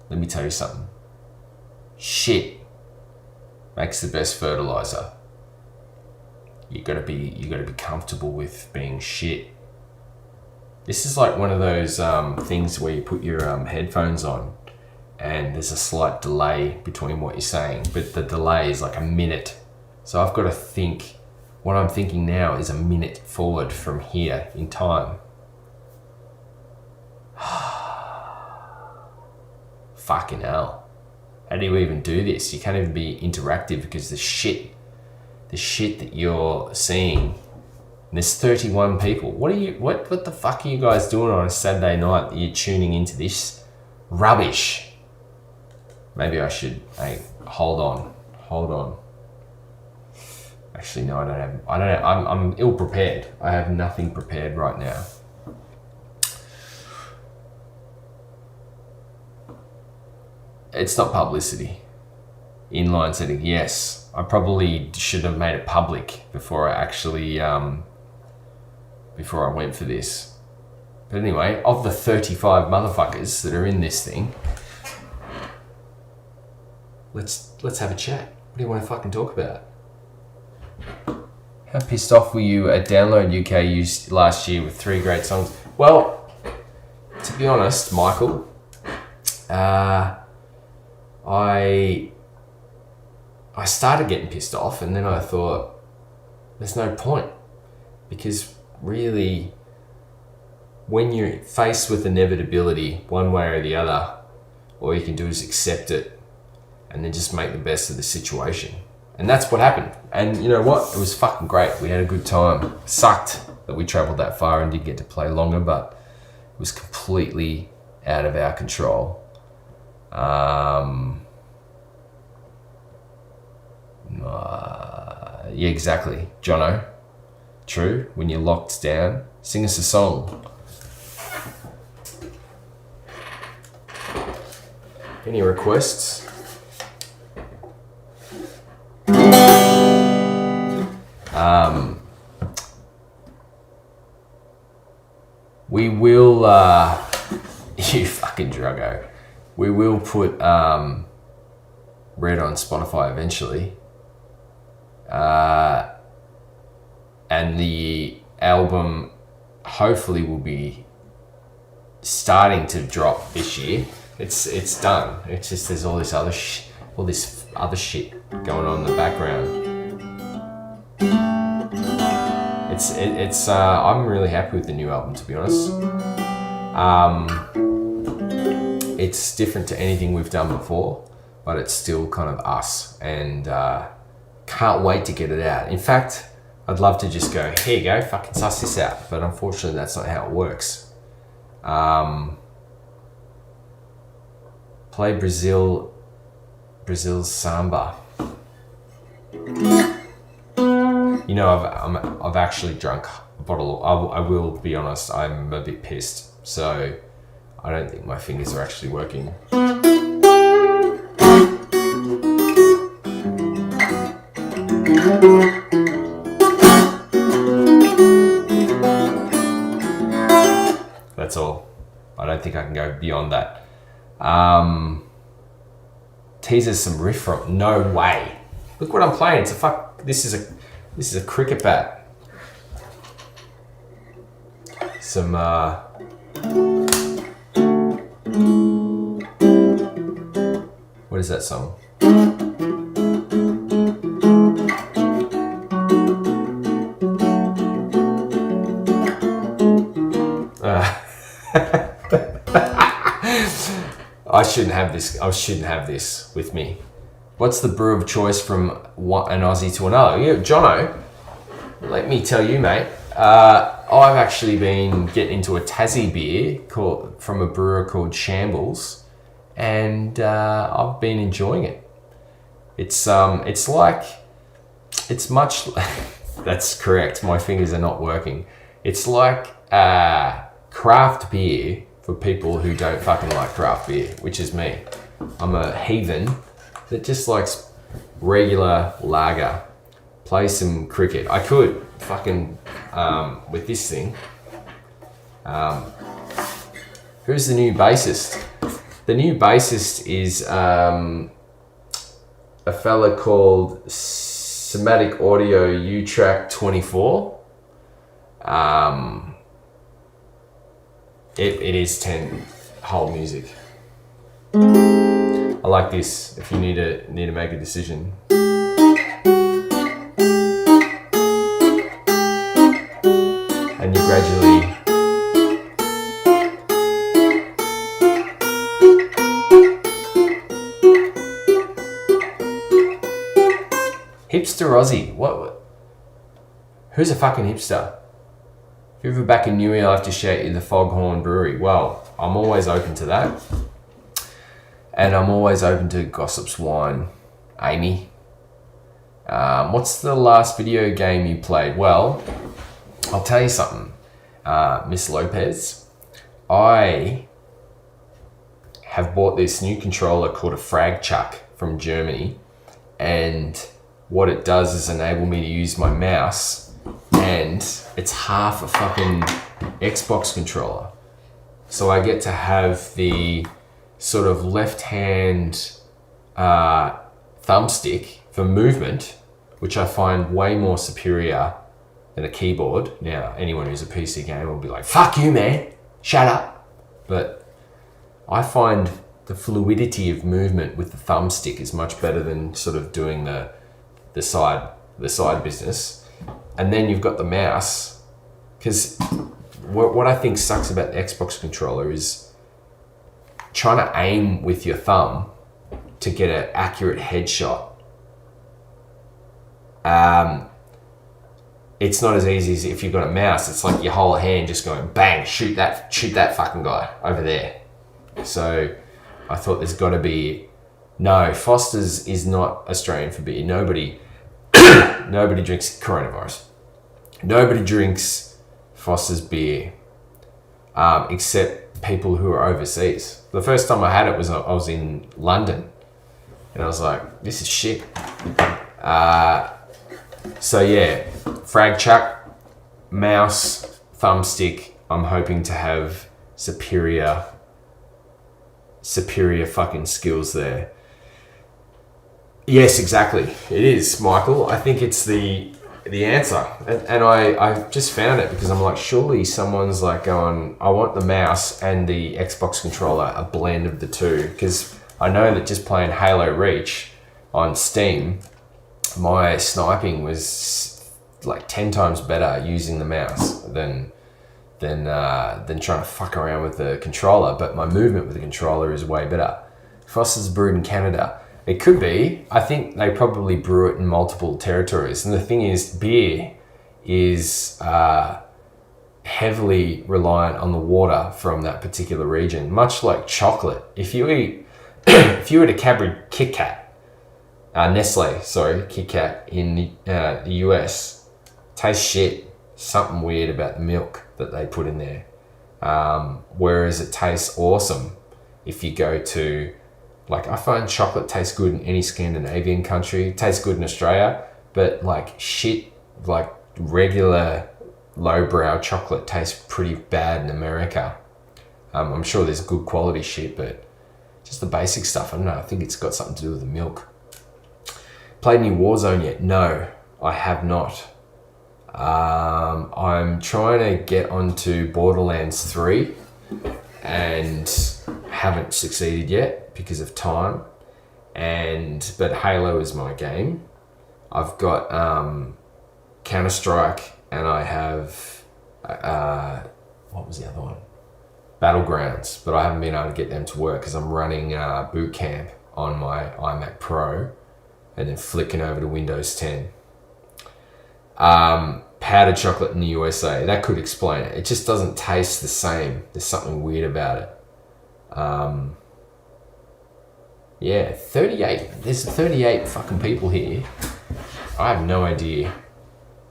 let me tell you something. Shit makes the best fertilizer. You gotta be comfortable with being shit. This is like one of those things where you put your headphones on and there's a slight delay between what you're saying, but the delay is like a minute. So I've got to think, what I'm thinking now is a minute forward from here in time. Fucking hell. How do you even do this? You can't even be interactive because the shit that you're seeing, and there's 31 people. What the fuck are you guys doing on a Saturday night that you're tuning into this rubbish? Maybe I should, hey, hold on. Actually, no, I don't have, I'm ill prepared. I have nothing prepared right now. It's not publicity. Inline setting, yes. I probably should have made it public before I actually, before I went for this. But anyway, of the 35 motherfuckers that are in this thing, let's have a chat. What do you want to fucking talk about? How pissed off were you at Download UK used last year with 3 great songs? Well, to be honest, Michael, I started getting pissed off, and then I thought, there's no point, because really, when you're faced with inevitability, one way or the other, all you can do is accept it, and then just make the best of the situation. And that's what happened. And you know what? It was fucking great. We had a good time. It sucked that we traveled that far and didn't get to play longer, but it was completely out of our control. Yeah, exactly. Jono. True. When you're locked down, sing us a song. Any requests? We will, you fucking druggo. We will put Red on Spotify eventually. And the album hopefully will be starting to drop this year. It's done. It's just there's all this other shit going on in the background. It's I'm really happy with the new album, to be honest. It's different to anything we've done before, but it's still kind of us, and can't wait to get it out. In fact, I'd love to just go, here you go, fucking suss this out, but unfortunately that's not how it works. Play Brazil's samba. You know, I've actually drunk a bottle. I will be honest, I'm a bit pissed, so I don't think my fingers are actually working. That's all. I don't think I can go beyond that. Teases some riff from. No way. Look what I'm playing. It's a fuck. This is a cricket bat. Some what is that song? I shouldn't have this. I shouldn't have this with me. What's the brew of choice from an Aussie to another? Yeah, Jono, let me tell you, mate. I've actually been getting into a Tassie beer from a brewer called Shambles, and I've been enjoying it. It's much. That's correct. My fingers are not working. It's like craft beer for people who don't fucking like craft beer, which is me. I'm a heathen that just likes regular lager. Play some cricket. I could fucking with this thing. Who's the new bassist? The new bassist is a fella called Somatic Audio U-Track 24. It is 10 whole music. I like this if you need to make a decision. And you gradually hipster Ozzy. What? Who's a fucking hipster? If you're ever back in Newey, I'll have to shout you the Foghorn Brewery. Well, I'm always open to that. And I'm always open to Gossip's Wine. Amy. What's the last video game you played? Well, I'll tell you something, Miss Lopez. I have bought this new controller called a Frag Chuck from Germany, and what it does is enable me to use my mouse, and it's half a fucking Xbox controller. So I get to have the sort of left-hand thumbstick for movement, which I find way more superior than a keyboard. Now, anyone who's a PC gamer will be like, fuck you, man, shut up. But I find the fluidity of movement with the thumbstick is much better than sort of doing the side business. And then you've got the mouse, because what I think sucks about the Xbox controller is trying to aim with your thumb to get an accurate headshot. It's not as easy as if you've got a mouse. It's like your whole hand just going bang, shoot that fucking guy over there. So I thought there's got to be, no, Foster's is not Australian for beer. Nobody drinks coronavirus. Nobody drinks Foster's beer, except people who are overseas. The first time I had it was I was in London, and I was like, this is shit. So yeah, Frag Chuck, mouse, thumbstick. I'm hoping to have superior fucking skills there. Yes, exactly. It is, Michael. I think it's the answer. And I just found it because I'm like, surely someone's like going, I want the mouse and the Xbox controller, a blend of the two. Because I know that just playing Halo Reach on Steam, my sniping was like 10 times better using the mouse than trying to fuck around with the controller. But my movement with the controller is way better. Foster's brewed in Canada. It could be. I think they probably brew it in multiple territories. And the thing is, beer is heavily reliant on the water from that particular region, much like chocolate. If you eat a Cadbury Kit Kat, Nestle, Kit Kat in the US, tastes shit. Something weird about the milk that they put in there. Whereas it tastes awesome if you go to, like, I find chocolate tastes good in any Scandinavian country, tastes good in Australia, but like shit, like regular lowbrow chocolate tastes pretty bad in America. I'm sure there's good quality shit, but just the basic stuff, I don't know, I think it's got something to do with the milk. Played any Warzone yet? No, I have not. I'm trying to get onto Borderlands 3 and haven't succeeded yet because of time. But Halo is my game. I've got Counter-Strike, and I have what was the other one? Battlegrounds, but I haven't been able to get them to work because I'm running boot camp on my iMac Pro and then flicking over to Windows 10. Powdered chocolate in the USA, that could explain it. It just doesn't taste the same. There's something weird about it. Yeah, 38. There's 38 fucking people here. I have no idea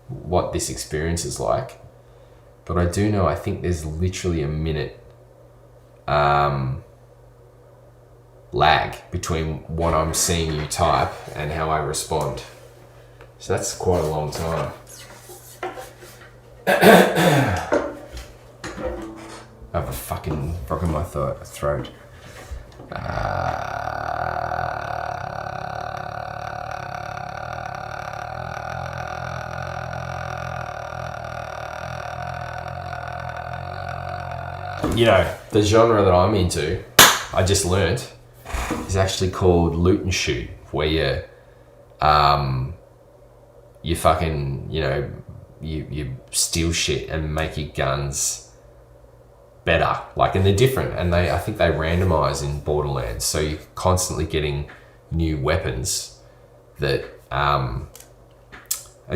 what this experience is like, but I do know I think there's literally a minute lag between what I'm seeing you type and how I respond. So that's quite a long time. I have a fucking frog in my throat. You know, the genre that I'm into, I just learnt, is actually called loot and shoot, where you fucking, you know, you steal shit and make your guns better. Like, and they're different, and I think they randomize in Borderlands, so you're constantly getting new weapons that are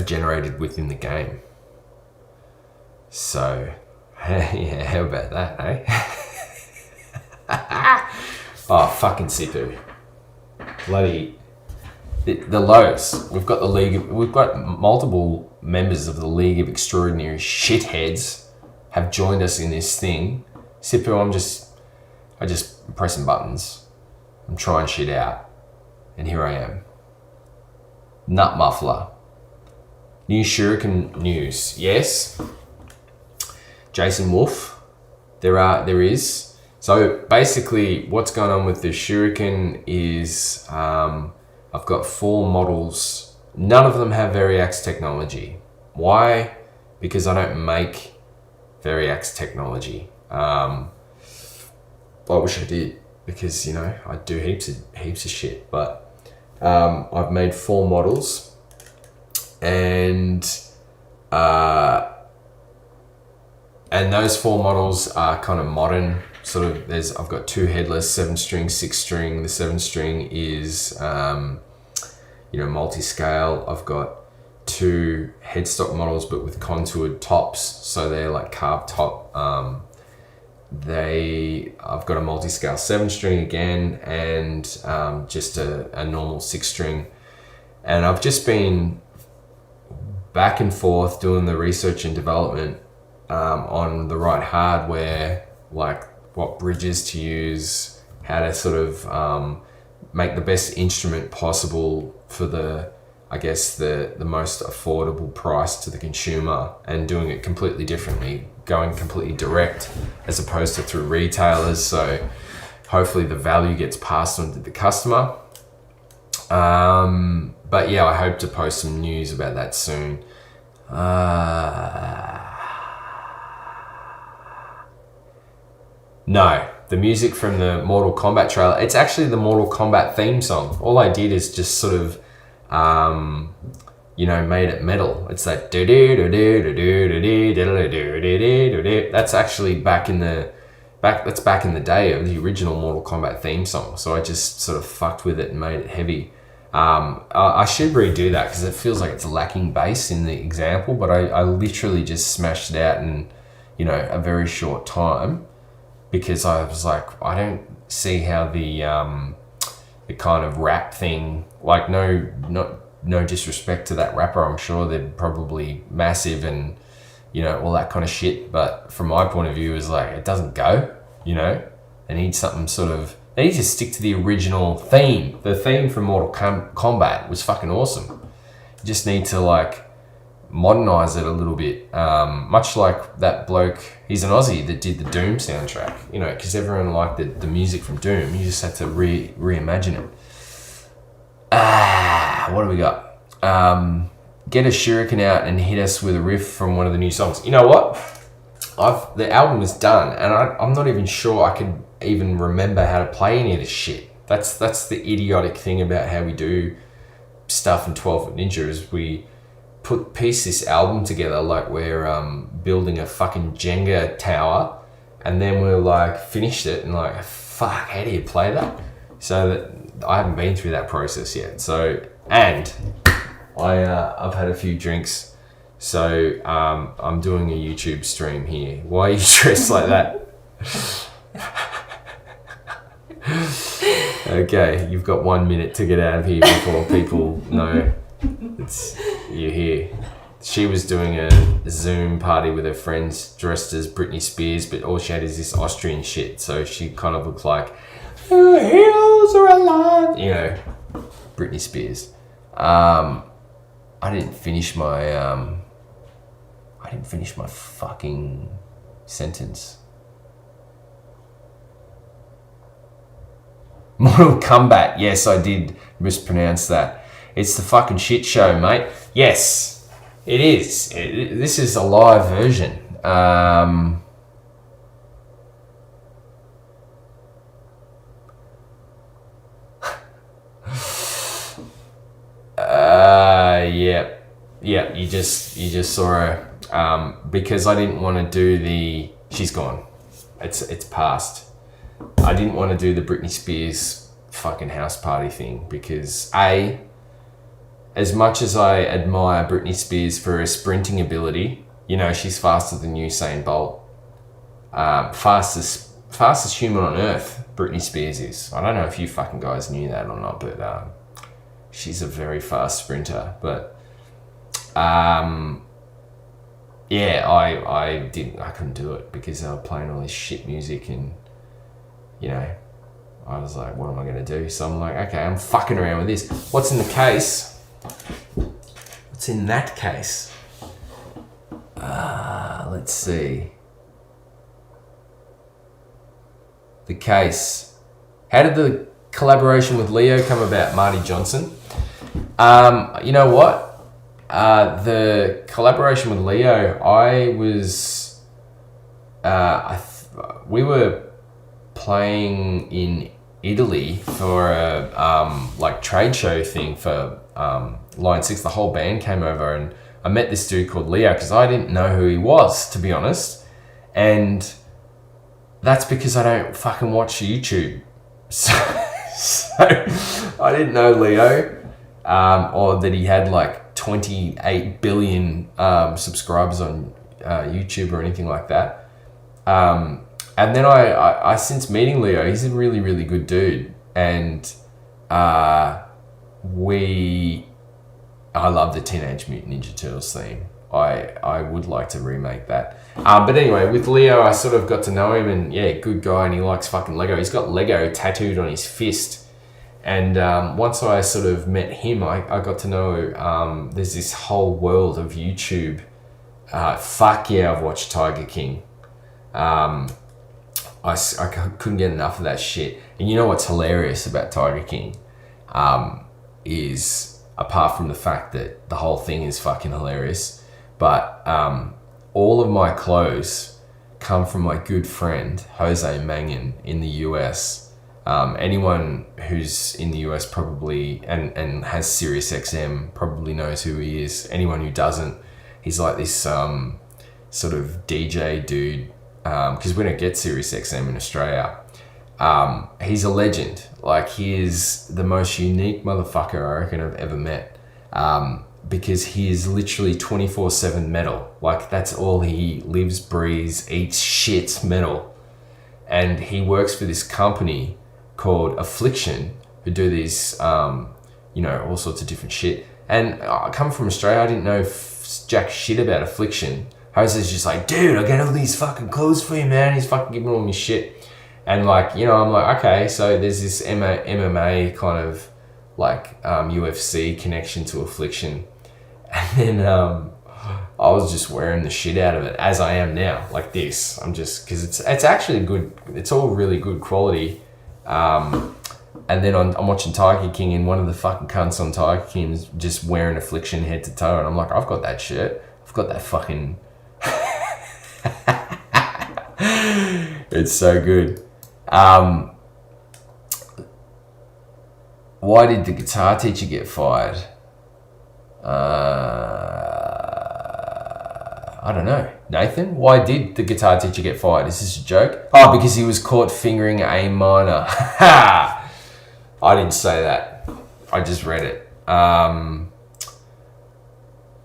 generated within the game. So, yeah, how about that, eh? Oh, fucking Sipu. Bloody... The lows. We've got multiple members of the League of Extraordinary Shitheads have joined us in this thing. Sipu, I just pressing buttons. I'm trying shit out. And here I am. Nut muffler. New Shuriken news. Yes. Jason Wolf. There is. So basically what's going on with the Shuriken is I've got 4 models. None of them have Variax technology. Why? Because I don't make Variax technology. I wish I did, because, you know, I do heaps of shit. But I've made 4 models, and those 4 models are kind of modern. Sort of, I've got 2 headless, 7-string, 6-string. The 7-string is, you know, multi-scale. I've got 2 headstock models, but with contoured tops, so they're like carved top. I've got a multi-scale 7-string again, and just a normal 6-string. And I've just been back and forth doing the research and development on the right hardware, like what bridges to use, how to sort of make the best instrument possible for the most affordable price to the consumer, and doing it completely differently, going completely direct as opposed to through retailers. So hopefully the value gets passed on to the customer. But yeah, I hope to post some news about that soon. No, the music from the Mortal Kombat trailer, it's actually the Mortal Kombat theme song. All I did is just sort of, you know, made it metal. It's that that's actually back in the day of the original Mortal Kombat theme song. So I just sort of fucked with it and made it heavy. I should redo that because it feels like it's lacking bass in the example, but I literally just smashed it out in, you know, a very short time, because I was like, I don't see how the kind of rap thing, like, no disrespect to that rapper, I'm sure they're probably massive and, you know, all that kind of shit, but from my point of view is like, it doesn't go, you know. They need something sort of, they need to stick to the original theme. The theme from Mortal Kombat was fucking awesome. You just need to like modernize it a little bit, much like that bloke, he's an Ozzy that did the Doom soundtrack, you know, because everyone liked the music from Doom. You just had to reimagine it. What do we got? Get a Shuriken out and hit us with a riff from one of the new songs. You know what? The album is done, and I'm not even sure I could even remember how to play any of this shit. That's the idiotic thing about how we do stuff in 12 Foot Ninja, is we piece this album together like we're building a fucking Jenga tower, and then we're like finished it and like, fuck, how do you play that? So that I haven't been through that process yet. So, and I've had a few drinks, so I'm doing a YouTube stream here. Why are you dressed like that? Okay, you've got 1 minute to get out of here before people know you're here. She was doing a Zoom party with her friends dressed as Britney Spears, but all she had is this Austrian shit, so she kind of looked like, the hills are alive, you know, Britney Spears. I didn't finish my fucking sentence. Mortal Kombat. Yes, I did mispronounce that. It's the fucking shit show, mate. Yes, it is. This is a live version. Yeah. You just saw her. Because I didn't want to do the. She's gone. It's past. I didn't want to do the Britney Spears fucking house party thing because as much as I admire Britney Spears for her sprinting ability, you know, she's faster than Usain Bolt. Fastest human on earth, Britney Spears is. I don't know if you fucking guys knew that or not, but she's a very fast sprinter. But yeah, I couldn't do it because they were playing all this shit music and, you know, I was like, what am I going to do? So I'm like, okay, I'm fucking around with this. What's in the case? What's in that case? Let's see. The case. How did the collaboration with Leo come about, Marty Johnson? You know what? The collaboration with Leo, we were playing in Italy for a like trade show thing for Line 6. The whole band came over and I met this dude called Leo because I didn't know who he was, to be honest. And that's because I don't fucking watch YouTube. So I didn't know Leo, or that he had like 28 billion subscribers on YouTube or anything like that. And then I since meeting Leo, he's a really, really good dude. And I love the Teenage Mutant Ninja Turtles theme. I would like to remake that. But anyway, with Leo, I sort of got to know him and yeah, good guy, and he likes fucking Lego. He's got Lego tattooed on his fist. And once I sort of met him, I got to know there's this whole world of YouTube. Fuck yeah, I've watched Tiger King. I couldn't get enough of that shit. And you know what's hilarious about Tiger King? Is apart from the fact that the whole thing is fucking hilarious, but all of my clothes come from my good friend Jose Mangan in the US. Anyone who's in the US probably and has SiriusXM probably knows who he is. Anyone who doesn't, he's like this sort of DJ dude, because we don't get SiriusXM in Australia. He's a legend. Like, he is the most unique motherfucker I reckon I've ever met, because he is literally 24/7 metal. Like, that's all he lives, breathes, eats, shits metal. And he works for this company called Affliction, who do these, you know, all sorts of different shit. And I come from Australia, I didn't know jack shit about Affliction. Jose's just like, dude, I get all these fucking clothes for you, man. He's fucking giving all me shit. And like, you know, I'm like, okay, so there's this MMA kind of like UFC connection to Affliction. And then I was just wearing the shit out of it, as I am now, like this. I'm just, because it's actually good, it's all really good quality. And then I'm watching Tiger King, and one of the fucking cunts on Tiger King is just wearing Affliction head to toe. And I'm like, I've got that shirt. I've got that fucking... It's so good. Why did the guitar teacher get fired? I don't know. Nathan, why did the guitar teacher get fired? Is this a joke? Oh, because he was caught fingering A minor. I didn't say that. I just read it.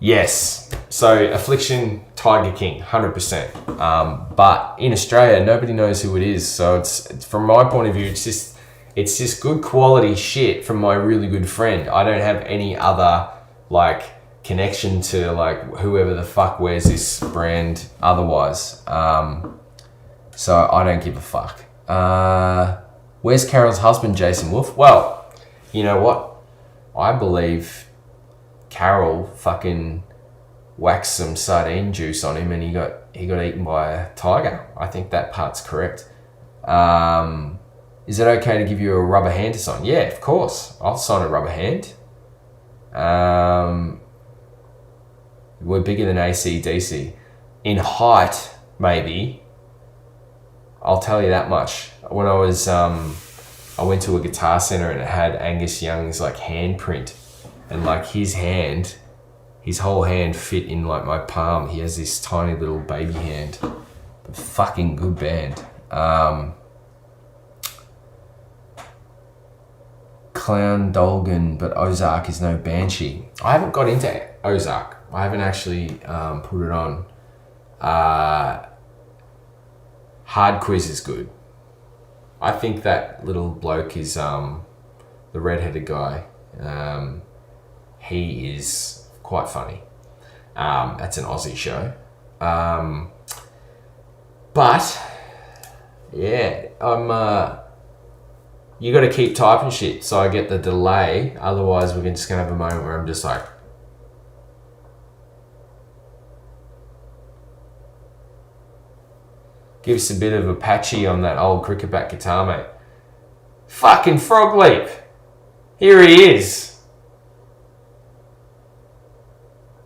Yes. So Affliction, Tiger King, 100%. But in Australia, nobody knows who it is. So it's from my point of view, it's just good quality shit from my really good friend. I don't have any other like connection to like whoever the fuck wears this brand otherwise. So I don't give a fuck. Where's Carol's husband, Jason Wolf? Well, you know what? I believe Carol fucking waxed some sardine juice on him and he got eaten by a tiger. I think that part's correct. Is it okay to give you a rubber hand to sign? Yeah, of course. I'll sign a rubber hand. We're bigger than AC/DC. In height, maybe. I'll tell you that much. When I was, I went to a guitar center and it had Angus Young's like handprint, and like his whole hand fit in like my palm. He has this tiny little baby hand. But fucking good band. Clown Dolgan, but Ozark is no Banshee. I haven't got into Ozark. I haven't actually put it on. Hard Quiz is good. I think that little bloke is the redheaded guy. He is quite funny. That's an Aussie show. But yeah, you got to keep typing shit so I get the delay. Otherwise, we're just gonna have a moment where I'm just like, give us a bit of Apache on that old cricket bat guitar, mate. Fucking Frog Leap. Here he is.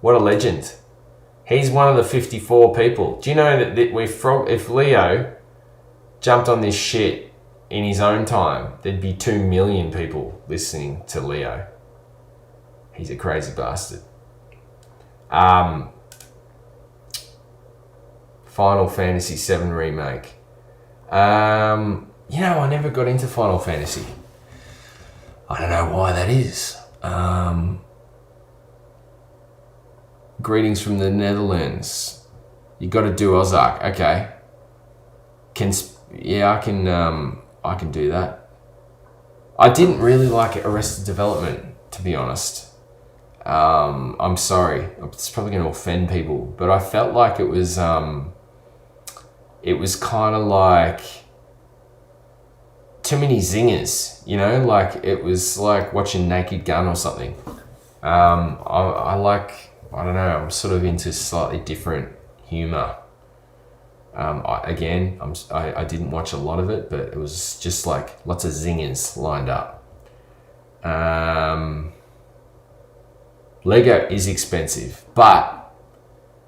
What a legend. He's one of the 54 people. Do you know that if Leo jumped on this shit in his own time, there'd be 2 million people listening to Leo. He's a crazy bastard. Final Fantasy VII Remake. I never got into Final Fantasy. I don't know why that is. Greetings from the Netherlands. You got to do Ozark. Okay. I can do that. I didn't really like Arrested Development, to be honest. I'm sorry. It's probably going to offend people, but I felt like it was kind of like too many zingers, like it was like watching Naked Gun or something. I don't know, I'm sort of into slightly different humor. I didn't watch a lot of it, but it was just like lots of zingers lined up. Lego is expensive, but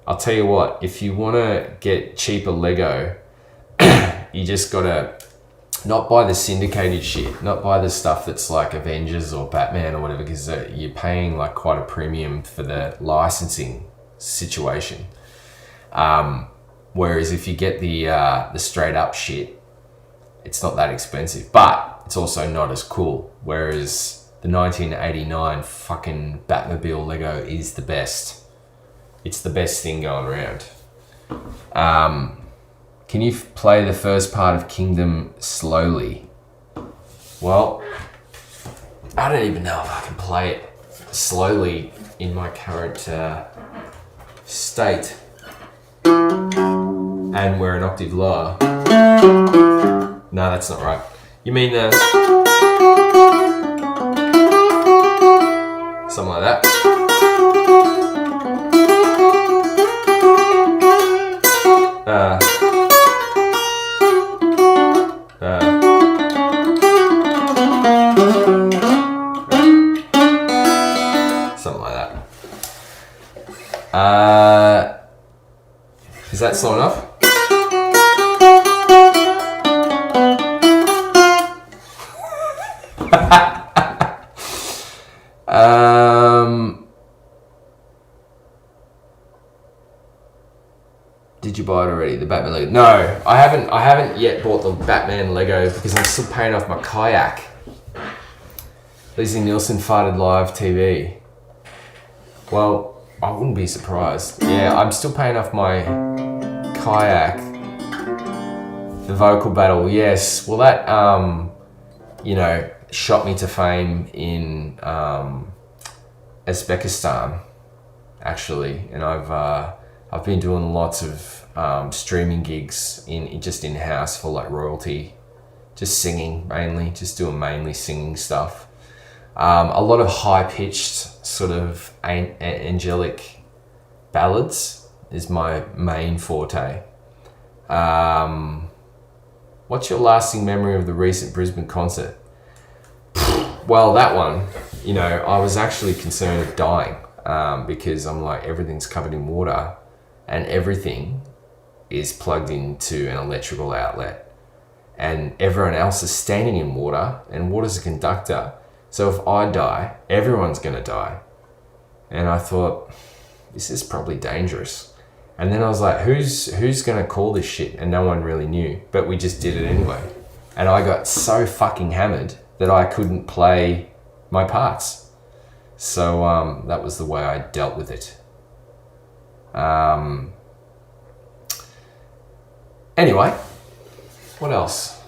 I'll tell you what, if you want to get cheaper Lego, you just gotta not buy the syndicated shit, not buy the stuff that's like Avengers or Batman or whatever, because you're paying like quite a premium for the licensing situation. Whereas if you get the straight up shit, it's not that expensive, but it's also not as cool. Whereas the 1989 fucking Batmobile Lego is the best. It's the best thing going around. Can you play the first part of Kingdom slowly? Well, I don't even know if I can play it slowly in my current state. And we're an octave lower. No, that's not right. You mean something like that. Something like that. Is that slow enough? Did you buy it already? The Batman Lego? No, I haven't yet bought the Batman Lego because I'm still paying off my kayak. Leslie Nielsen farted live TV. Well, I wouldn't be surprised. Yeah, I'm still paying off my kayak. The vocal battle, yes. Well, that shot me to fame in Uzbekistan, actually, and I've been doing lots of streaming gigs in house for like royalty, just singing mainly, just doing mainly singing stuff. A lot of high pitched sort of angelic ballads is my main forte. What's your lasting memory of the recent Brisbane concert? Well, that one, you know, I was actually concerned of dying because I'm like, everything's covered in water and everything is plugged into an electrical outlet. And everyone else is standing in water, and water's a conductor. So if I die, everyone's going to die. And I thought, this is probably dangerous. And then I was like, who's going to call this shit? And no one really knew, but we just did it anyway. And I got so fucking hammered that I couldn't play my parts. So that was the way I dealt with it. Anyway, what else?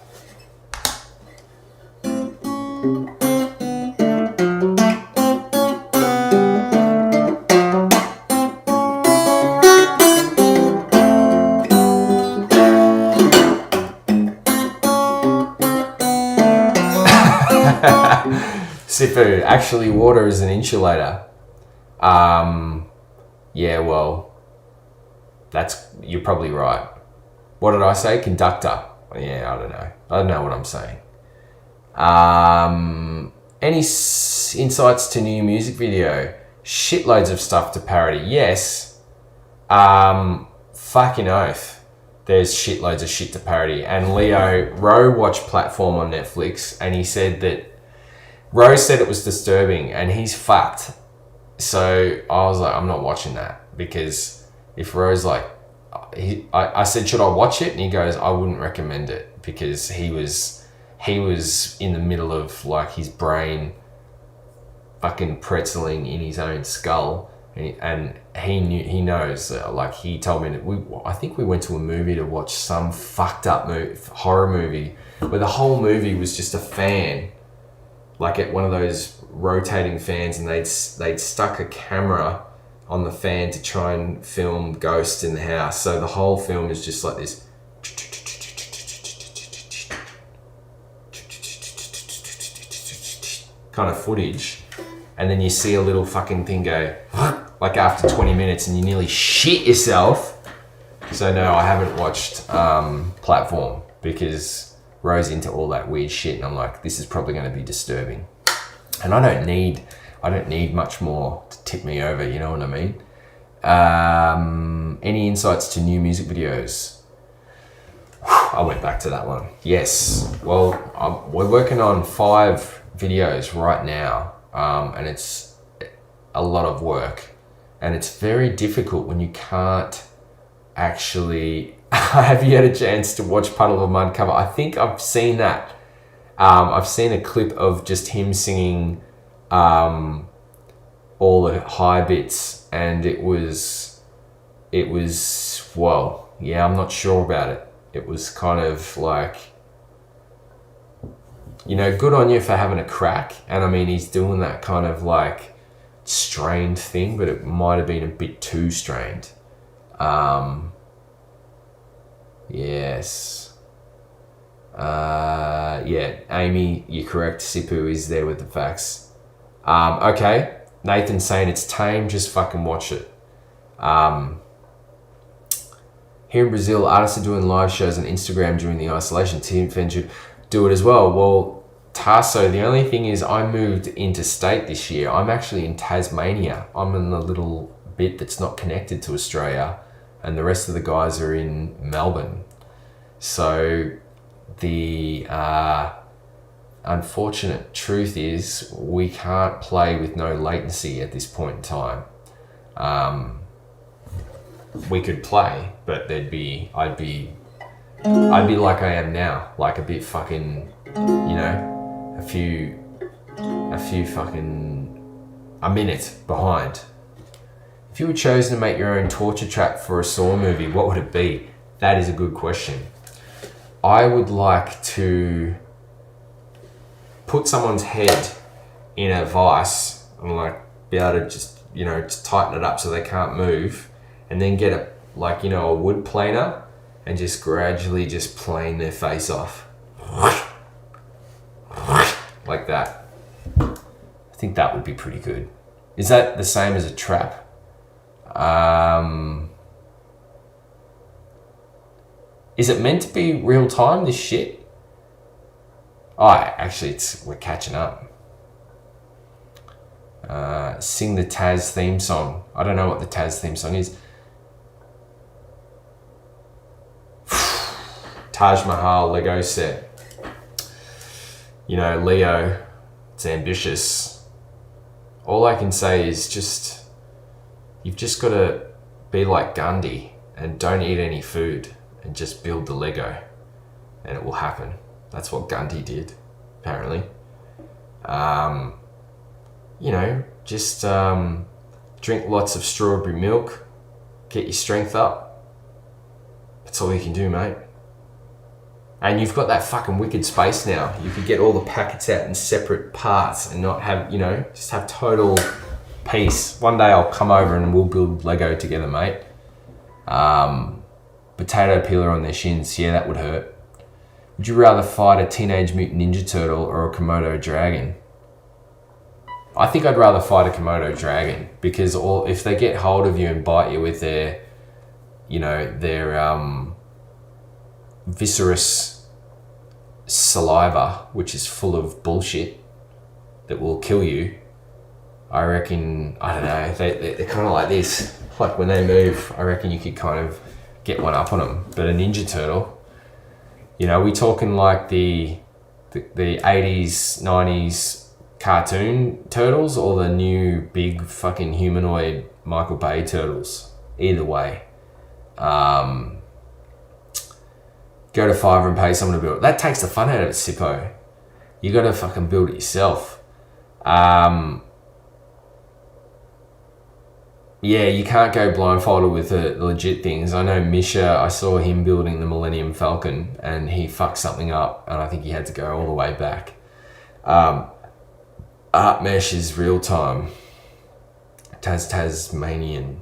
Sifu, actually water is an insulator. Yeah, well, you're probably right. What did I say? Conductor. Yeah, I don't know. I don't know what I'm saying. Any insights to new music video? Shitloads of stuff to parody. Yes. Fucking oath. There's shitloads of shit to parody. And Ro watched Platform on Netflix, and he said that Rose said it was disturbing, and he's fucked. So I was like, I'm not watching that, because if Rose like, I said, should I watch it? And he goes, I wouldn't recommend it, because he was in the middle of like his brain fucking pretzeling in his own skull, and he knows. Like he told me that I think we went to a movie to watch some fucked up horror movie where the whole movie was just a fan. Like at one of those rotating fans, and they'd stuck a camera on the fan to try and film ghosts in the house. So the whole film is just like this kind of footage, and then you see a little fucking thing go like after 20 minutes, and you nearly shit yourself. So no, I haven't watched Platform, because Rose into all that weird shit, and I'm like, this is probably going to be disturbing, and I don't need much more to tip me over, you know what I mean? Any insights to new music videos? I went back to that one. Yes, well, we're working on 5 videos right now, and it's a lot of work, and it's very difficult when you can't actually. Have you had a chance to watch Puddle of Mud cover? I think I've seen that. I've seen a clip of just him singing all the high bits, and it was well, yeah, I'm not sure about it. It was kind of like, you know, good on you for having a crack. And I mean, he's doing that kind of like strained thing, but it might have been a bit too strained. Yes. Yeah, Amy, you're correct. Sipu is there with the facts. Okay. Nathan's saying it's tame, just fucking watch it. Here in Brazil, artists are doing live shows on Instagram during the isolation. Team should do it as well. Well, Tasso, the only thing is I moved interstate this year. I'm actually in Tasmania. I'm in the little bit that's not connected to Australia, and the rest of the guys are in Melbourne. So the unfortunate truth is we can't play with no latency at this point in time. We could play, but I'd be like I am now, like a bit fucking, you know, a minute behind. If you were chosen to make your own torture trap for a Saw movie, what would it be? That is a good question. I would like to put someone's head in a vice and like be able to just, you know, just tighten it up so they can't move, and then get a wood planer and just gradually just plane their face off. Like that. I think that would be pretty good. Is that the same as a trap? Is it meant to be real time, this shit? Oh, actually, we're catching up. Sing the Taz theme song. I don't know what the Taz theme song is. Taj Mahal Lego set. You know, Leo, it's ambitious. All I can say is you've just got to be like Gandhi and don't eat any food and just build the Lego and it will happen. That's what Gandhi did, apparently. You know, just drink lots of strawberry milk, get your strength up. That's all you can do, mate. And you've got that fucking wicked space now. You could get all the packets out in separate parts and not have, you know, just have total peace. One day I'll come over and we'll build Lego together, mate. Potato peeler on their shins, yeah, that would hurt. Would you rather fight a Teenage Mutant Ninja Turtle or a Komodo dragon? I think I'd rather fight a Komodo dragon because if they get hold of you and bite you with their, you know, their viscerous saliva, which is full of bullshit that will kill you, I reckon, I don't know, they're kind of like this. Like when they move, I reckon you could kind of get one up on them. But a Ninja Turtle, you know, we talking like the 80s, 90s cartoon turtles or the new big fucking humanoid Michael Bay turtles? Either way. Go to Fiverr and pay someone to build it. That takes the fun out of it, sippo. You gotta fucking build it yourself. Yeah, you can't go blindfolded with the legit things. I know Misha, I saw him building the Millennium Falcon and he fucked something up and I think he had to go all the way back. Art Mesh is real time. Tasmanian.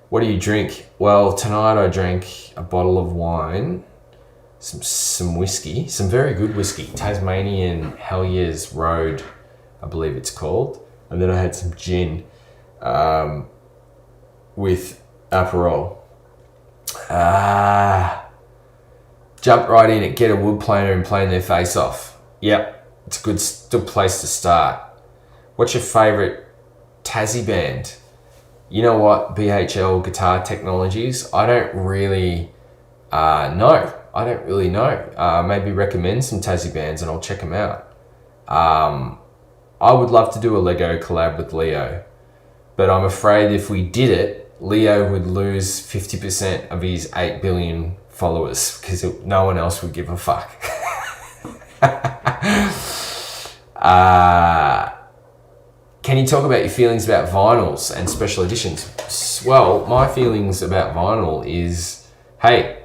What do you drink? Well, tonight I drank a bottle of wine, some whiskey, some very good whiskey. Tasmanian Hellyeah's Road, I believe it's called. And then I had some gin with Aperol. Jump right in it, get a wood planer and plane their face off. Yep, it's a good place to start. What's your favourite Tassie band? You know what, BHL Guitar Technologies, I don't really know. I don't really know. Maybe recommend some Tassie bands and I'll check them out. I would love to do a Lego collab with Leo, but I'm afraid if we did it, Leo would lose 50% of his 8 billion followers because no one else would give a fuck. Can you talk about your feelings about vinyls and special editions? Well, my feelings about vinyl is, hey,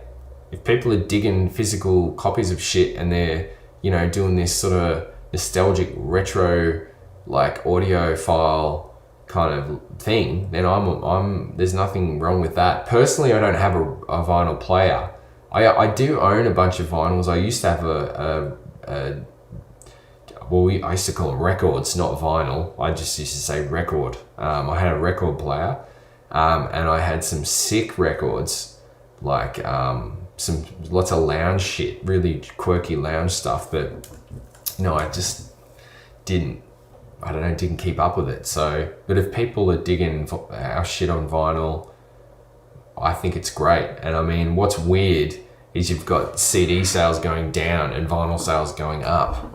if people are digging physical copies of shit and they're, you know, doing this sort of nostalgic retro, like audiophile kind of thing, then there's nothing wrong with that. Personally, I don't have a vinyl player. I do own a bunch of vinyls. I used to have I used to call them records, not vinyl. I just used to say record. I had a record player, and I had some sick records, like lots of lounge shit, really quirky lounge stuff. But no, I just didn't keep up with it. So, but if people are digging our shit on vinyl, I think it's great. And I mean, what's weird is you've got CD sales going down and vinyl sales going up.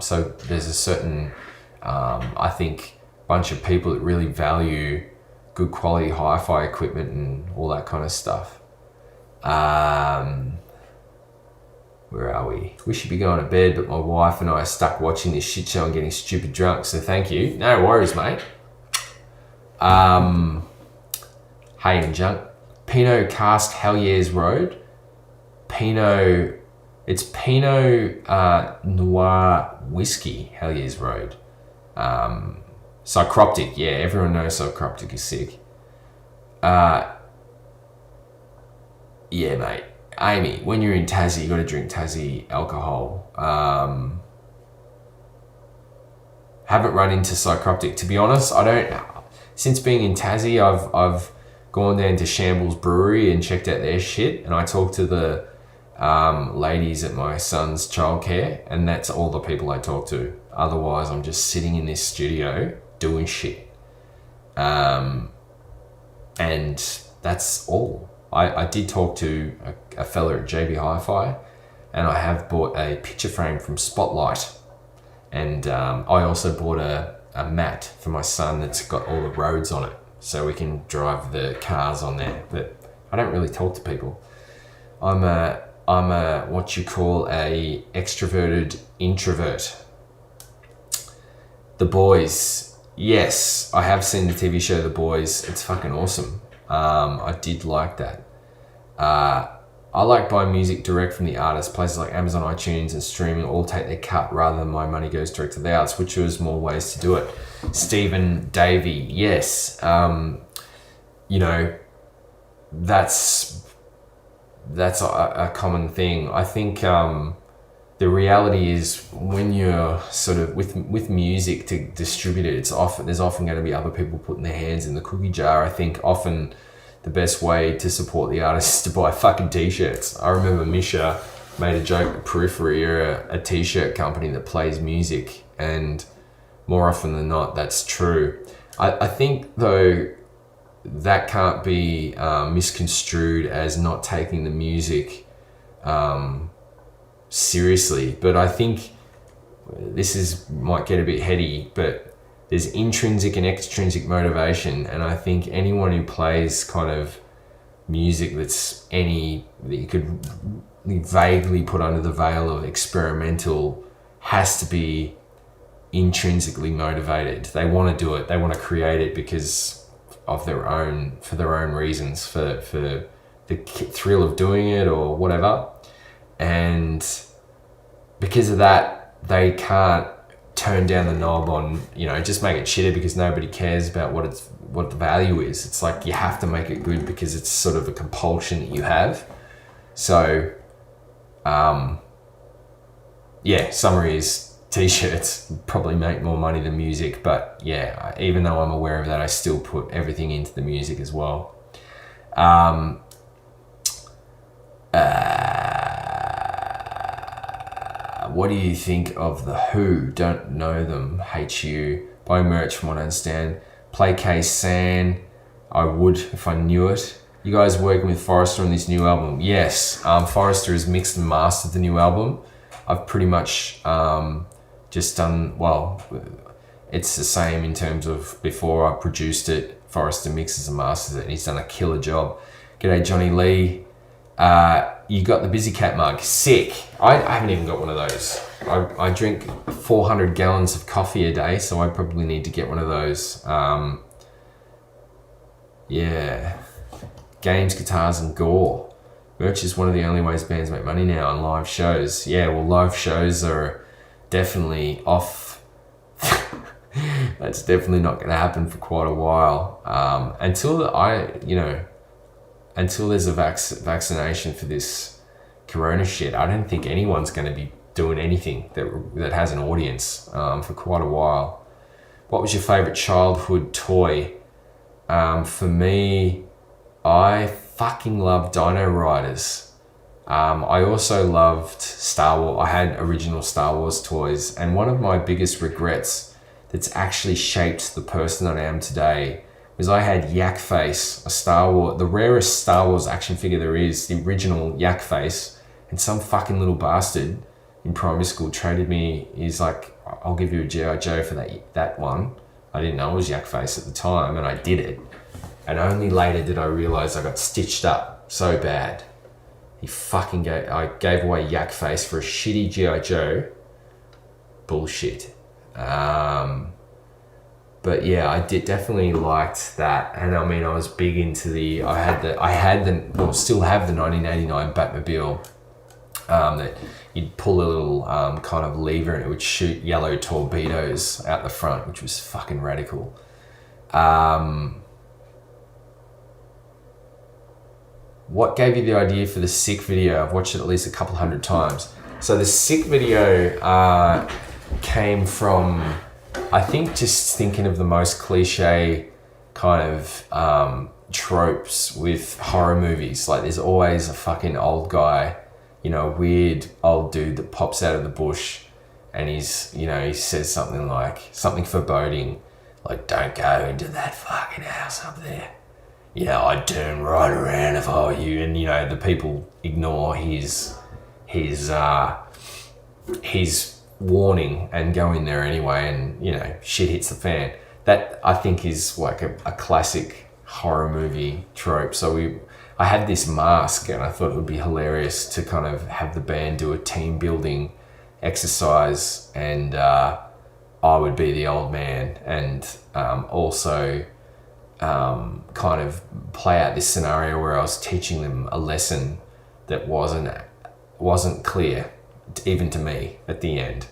So there's a certain, I think, bunch of people that really value good quality hi-fi equipment and all that kind of stuff. Where are we? We should be going to bed, but my wife and I are stuck watching this shit show and getting stupid drunk, so thank you. No worries, mate. Hey and junk. Pinot Cask Hellyeah's Road. It's Pinot Noir Whiskey, Hellyeah's Road. Psychroptic, yeah, everyone knows Psychroptic is sick. Yeah, mate. Amy, when you're in Tassie, you got to drink Tassie alcohol. Haven't run into Psychroptic. To be honest, I don't. Since being in Tassie, I've gone down to Shambles Brewery and checked out their shit, and I talked to the ladies at my son's childcare, and that's all the people I talk to. Otherwise, I'm just sitting in this studio doing shit. And that's all. I did talk to a fella at JB Hi-Fi, and I have bought a picture frame from Spotlight. And I also bought a mat for my son that's got all the roads on it, so we can drive the cars on there. But I don't really talk to people. I'm a what you call a extroverted introvert. The Boys. Yes, I have seen the TV show The Boys. It's fucking awesome. I did like that. I like buying music direct from the artist. Places like Amazon, iTunes, and streaming all take their cut rather than my money goes direct to the artist, which was more ways to do it. Stephen Davey, yes. You know, that's a common thing. I think the reality is when you're sort of with music to distribute it, there's often going to be other people putting their hands in the cookie jar. I think often the best way to support the artist is to buy fucking t-shirts. I remember Misha made a joke at Periphery, are a t-shirt company that plays music, and more often than not, that's true. I think though that can't be misconstrued as not taking the music seriously, but I think might get a bit heady, but there's intrinsic and extrinsic motivation, and I think anyone who plays kind of music that you could vaguely put under the veil of experimental has to be intrinsically motivated. They want to do it, they want to create it because of for their own reasons, for the thrill of doing it or whatever. And because of that, they can't turn down the knob on, just make it shitter because nobody cares about what the value is. It's like you have to make it good because it's sort of a compulsion that you have. So, summary is t-shirts probably make more money than music, but yeah, even though I'm aware of that, I still put everything into the music as well. What do you think of The Who? Don't know them. HU. Buy merch from what I understand. Play K-San. I would if I knew it. You guys working with Forrester on this new album? Yes. Forrester has mixed and mastered the new album. I've pretty much just done, it's the same in terms of before I produced it. Forrester mixes and masters it, and he's done a killer job. G'day, Johnny Lee. You got the Busy Cat mug. Sick. I haven't even got one of those. I drink 400 gallons of coffee a day, so I probably need to get one of those. Games, guitars, and gore. Merch is one of the only ways bands make money now on live shows. Yeah, well, live shows are definitely off. That's definitely not going to happen for quite a while. Until there's a vaccination for this corona shit, I don't think anyone's going to be doing anything that has an audience for quite a while. What was your favorite childhood toy? For me, I fucking loved Dino Riders. I also loved Star Wars. I had original Star Wars toys, and one of my biggest regrets that's actually shaped the person that I am today was I had Yak Face, the rarest Star Wars action figure there is, the original Yak Face, and some fucking little bastard in primary school traded me. He's like, I'll give you a G.I. Joe for that one. I didn't know it was Yak Face at the time, and I did it. And only later did I realise I got stitched up so bad. I gave away Yak Face for a shitty G.I. Joe. Bullshit. But yeah, I definitely liked that, and I mean, I was big into still have the 1989 Batmobile, that you'd pull a little kind of lever and it would shoot yellow torpedoes out the front, which was fucking radical. What gave you the idea for the Sick video? I've watched it at least a couple hundred times. So the Sick video came from, I think, just thinking of the most cliche kind of tropes with horror movies. Like, there's always a fucking old guy you know, a weird old dude that pops out of the bush, and he's, you know, he says something foreboding, like, don't go into that fucking house up there. You know, I'd turn right around if I were you. And, you know, the people ignore his warning and go in there anyway, and, you know, shit hits the fan. That, I think, is like a classic horror movie trope. So I had this mask, and I thought it would be hilarious to kind of have the band do a team building exercise, and I would be the old man, and also kind of play out this scenario where I was teaching them a lesson that wasn't clear, even to me, at the end.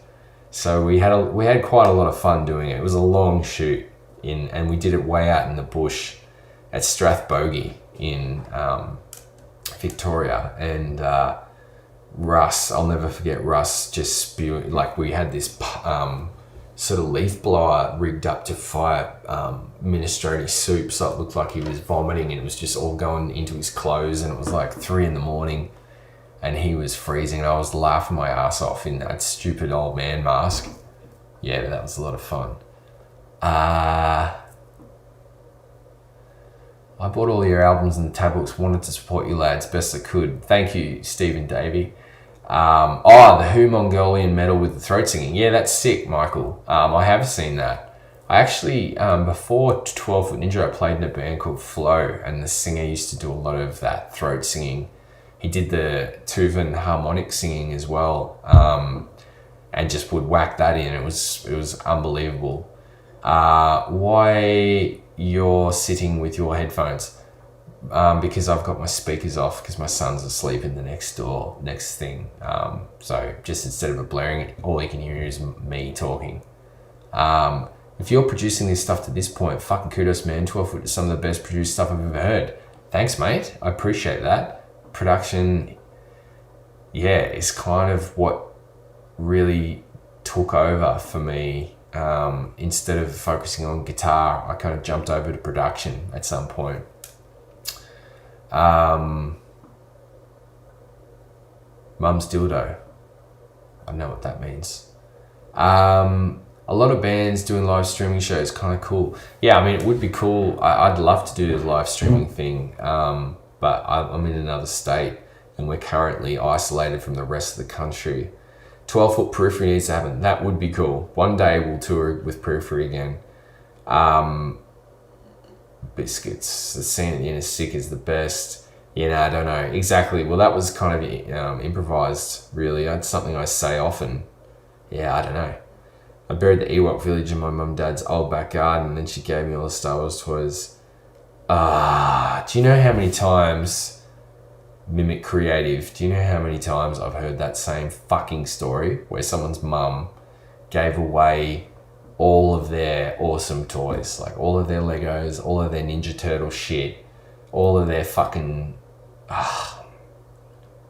So we had quite a lot of fun doing it. It was a long shoot and we did it way out in the bush at Strathbogie in Victoria, and Russ, I'll never forget Russ just spewing, like, we had this sort of leaf blower rigged up to fire minestrone soup, so it looked like he was vomiting, and it was just all going into his clothes, and it was like 3 a.m, and he was freezing, and I was laughing my ass off in that stupid old man mask. Yeah, that was a lot of fun. I bought all your albums and the tablets, wanted to support you lads best I could. Thank you, Stephen Davey. The Who Mongolian medal with the throat singing. Yeah, that's sick, Michael. I have seen that. I actually, before 12 Foot Ninja, I played in a band called Flow, and the singer used to do a lot of that throat singing. He did the Tuvan harmonic singing as well, and just would whack that in. It was unbelievable. Why you're sitting with your headphones? Because I've got my speakers off because my son's asleep in the next thing. So just instead of it blaring, all you can hear is me talking. If you're producing this stuff to this point, fucking kudos, man. 12 Foot is some of the best produced stuff I've ever heard. Thanks, mate. I appreciate that. Production, yeah, is kind of what really took over for me. Instead of focusing on guitar, I kind of jumped over to production at some point. Mum's dildo. I know what that means. A lot of bands doing live streaming shows, kind of cool. Yeah, I mean, it would be cool. I'd love to do the live streaming thing, but I'm in another state, and we're currently isolated from the rest of the country. 12 Foot Periphery needs to happen. That would be cool. One day we'll tour with Periphery again. Biscuits, the scene at the end is sick is the best. You know, I don't know exactly. Well, that was kind of improvised, really. That's something I say often. Yeah, I don't know. I buried the Ewok village in my mum and dad's old back garden, and then she gave me all the Star Wars toys. Do you know how many times, Mimic Creative, do you know how many times I've heard that same fucking story where someone's mum gave away all of their awesome toys, like all of their Legos, all of their Ninja Turtle shit, all of their fucking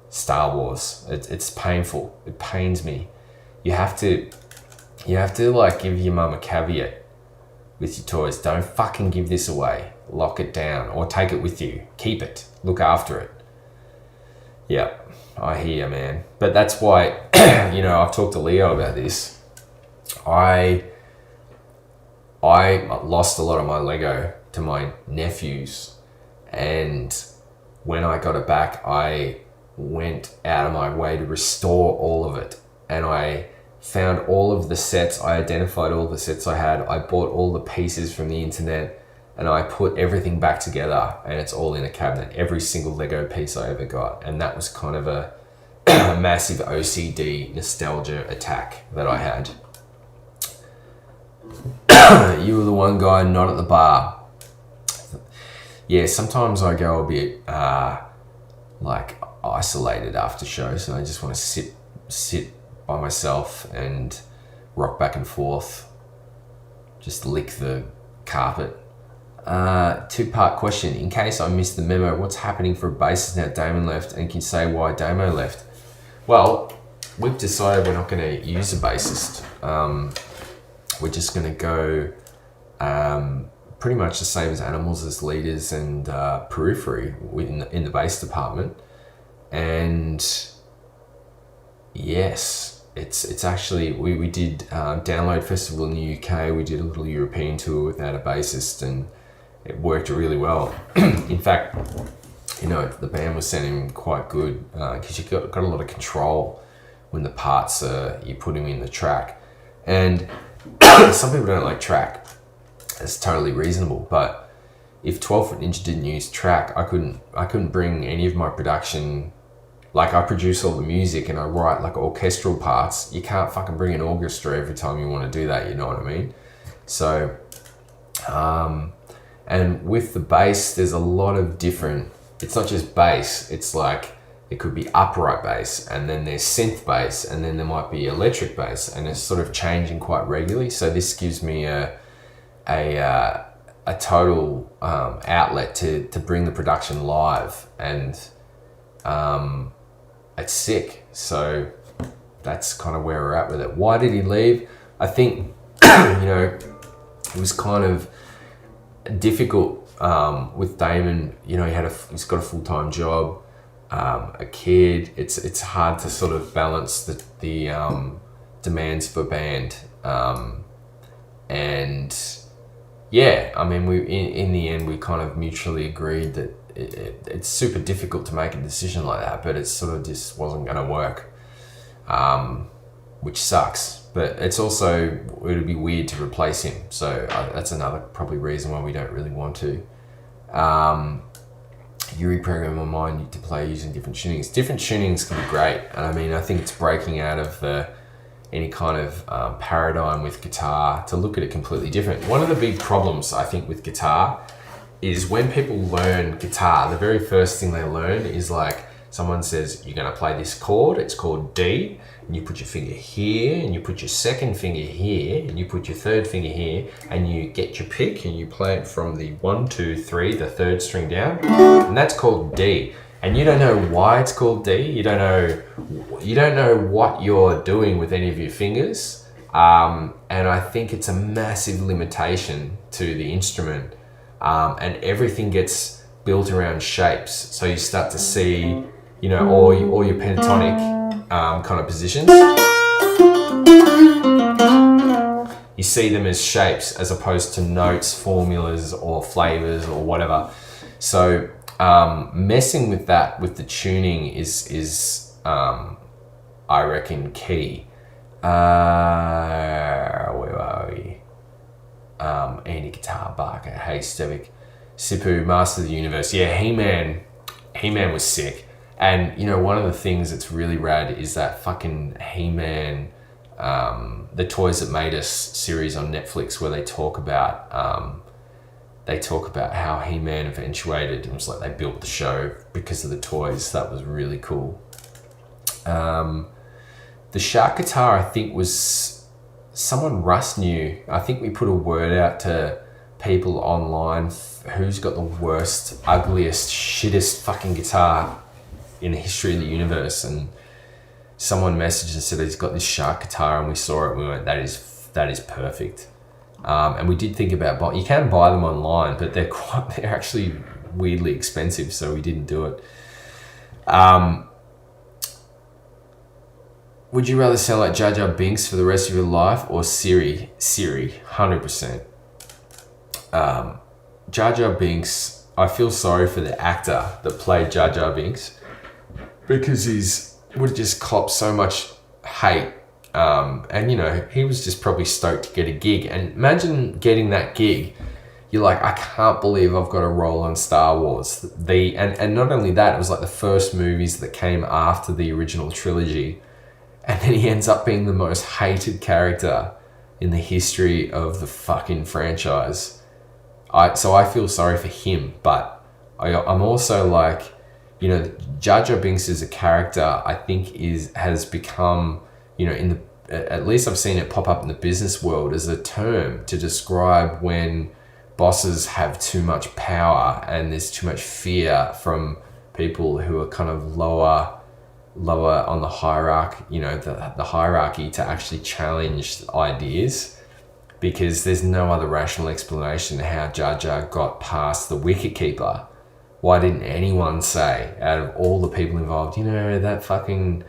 Star Wars. It's painful. It pains me. You have to like give your mum a caveat with your toys. Don't fucking give this away. Lock it down or take it with you. Keep it. Look after it. Yeah, I hear you, man. But that's why, I've talked to Leo about this. I lost a lot of my Lego to my nephews, and when I got it back, I went out of my way to restore all of it, and I found all of the sets. I identified all the sets I had. I bought all the pieces from the internet, and I put everything back together, and it's all in a cabinet, every single Lego piece I ever got. And that was kind of a massive OCD nostalgia attack that I had. You were the one guy not at the bar. Yeah, sometimes I go a bit like isolated after shows, and I just want to sit by myself and rock back and forth, just lick the carpet. 2-part question. In case I missed the memo, what's happening for a bassist now Damon left, and can you say why Damo left? Well, we've decided we're not going to use a bassist. We're just going to go pretty much the same as Animals as leaders and Periphery in the bass department. And Yes, it's actually we did Download Festival in the UK. We did a little European tour without a bassist, and it worked really well. In fact, the band was sounding quite good because you got a lot of control when the parts you put them in the track. And some people don't like track. It's totally reasonable, but if 12 Foot Ninja didn't use track, I couldn't bring any of my production. Like, I produce all the music and I write like orchestral parts. You can't fucking bring an orchestra every time you want to do that, you know what I mean? So, and with the bass, there's a lot of different, it's not just bass, it's like, it could be upright bass, and then there's synth bass, and then there might be electric bass, and it's sort of changing quite regularly. So this gives me a total outlet to bring the production live, and it's sick. So that's kind of where we're at with it. Why did he leave? I think it was kind of difficult with Damon. He's got a full-time job, a kid. It's hard to sort of balance the demands for band, and yeah, I mean, we in the end we kind of mutually agreed that it's super difficult to make a decision like that, but it sort of just wasn't going to work, which sucks. But it's also, it would be weird to replace him, so that's another probably reason why we don't really want to. You reprogram my mind to play using different tunings. Different tunings can be great, and I mean, I think it's breaking out of any kind of paradigm with guitar to look at it completely different. One of the big problems I think with guitar is when people learn guitar, the very first thing they learn is like, someone says, you're gonna play this chord, it's called D, and you put your finger here, and you put your second finger here, and you put your third finger here, and you get your pick, and you play it from the 1, 2, 3, the third string down, and that's called D. And you don't know why it's called D, you don't know what you're doing with any of your fingers, and I think it's a massive limitation to the instrument. And everything gets built around shapes. So you start to see, all your pentatonic kind of positions. You see them as shapes as opposed to notes, formulas, or flavors, or whatever. So messing with that, with the tuning, is I reckon key. Where are we? Andy Guitar Barker, Hey Stevic, Sipu, Master of the Universe. Yeah, He-Man was sick. And one of the things that's really rad is that fucking He-Man, the Toys That Made Us series on Netflix, where they talk about how He-Man eventuated. It was like they built the show because of the toys. That was really cool. The shark guitar, I think, was someone Russ knew. I think we put a word out to people online who's got the worst, ugliest, shittest fucking guitar in the history of the universe, and someone messaged and said he's got this shark guitar, and we saw it and we went, that is perfect. And we did think about you can buy them online, but they're actually weirdly expensive, so we didn't do it. Would you rather sound like Jar Binks for the rest of your life or Siri? Siri, 100%. Jar Binks, I feel sorry for the actor that played Jar Binks because would have just copped so much hate. And he was just probably stoked to get a gig. And imagine getting that gig. You're like, I can't believe I've got a role on Star Wars. And not only that, it was like the first movies that came after the original trilogy. And then he ends up being the most hated character in the history of the fucking franchise. So I feel sorry for him, but I'm also like, Jar Binks as a character, I think has become, at least I've seen it pop up in the business world as a term to describe when bosses have too much power and there's too much fear from people who are kind of lower on the hierarchy, the hierarchy, to actually challenge ideas, because there's no other rational explanation how Jar Jar got past the Wicket Keeper. Why didn't anyone say, out of all the people involved, that fucking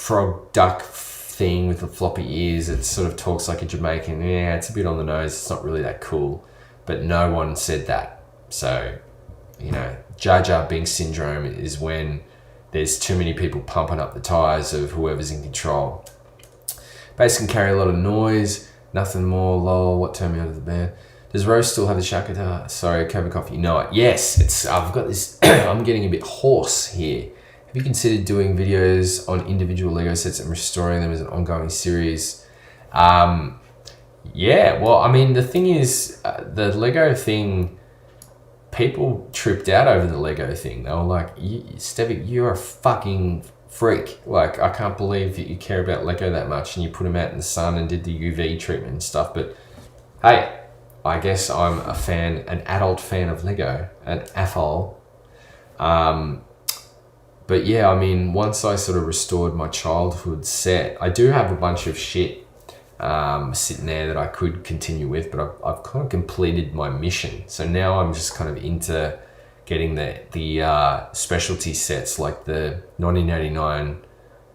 frog duck thing with the floppy ears. It sort of talks like a Jamaican. Yeah, it's a bit on the nose. It's not really that cool. But no one said that. So, you know, Jar Binks syndrome is when there's too many people pumping up the tires of whoever's in control. Bass can carry a lot of noise. Nothing more. Lol. What turned me out of the band? Does Rose still have the shark guitar? Sorry, Cobra Coffee. No, yes. I've got this. I'm getting a bit hoarse here. Have you considered doing videos on individual Lego sets and restoring them as an ongoing series? Yeah. Well, I mean, the thing is, the Lego thing. People tripped out over the Lego thing. They were like, Stevic, you're a fucking freak. Like, I can't believe that you care about Lego that much and you put them out in the sun and did the UV treatment and stuff. But hey, I guess I'm a fan, an adult fan of Lego, an AFOL. But yeah, I mean, once I sort of restored my childhood set, I do have a bunch of shit sitting there that I could continue with, but I've kind of completed my mission. So now I'm just kind of into getting the specialty sets, like the 1989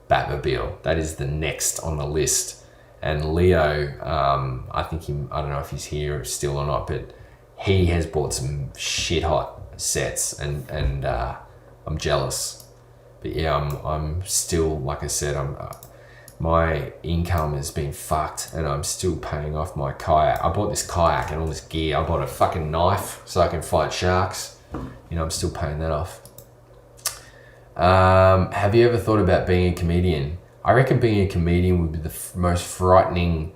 Batmobile. That is the next on the list. And Leo, I don't know if he's here still or not, but he has bought some shit hot sets, and I'm jealous. But yeah, I'm still, like I said, my income has been fucked and I'm still paying off my kayak. I bought this kayak and all this gear. I bought a fucking knife so I can fight sharks. You know, I'm still paying that off. Have you ever thought about being a comedian? I reckon being a comedian would be the most frightening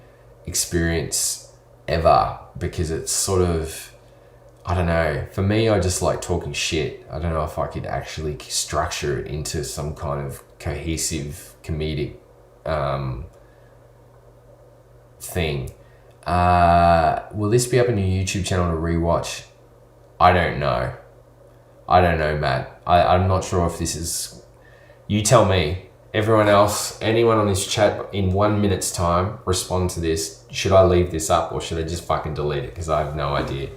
experience ever, because it's sort of, I don't know. For me, I just like talking shit. I don't know if I could actually structure it into some kind of cohesive comedic thing. Will this be up on your YouTube channel to rewatch? I don't know, Matt. I'm not sure if this is... You tell me. Everyone else, anyone on this chat, in 1 minute's time, respond to this. Should I leave this up or should I just fucking delete it? Because I have no idea.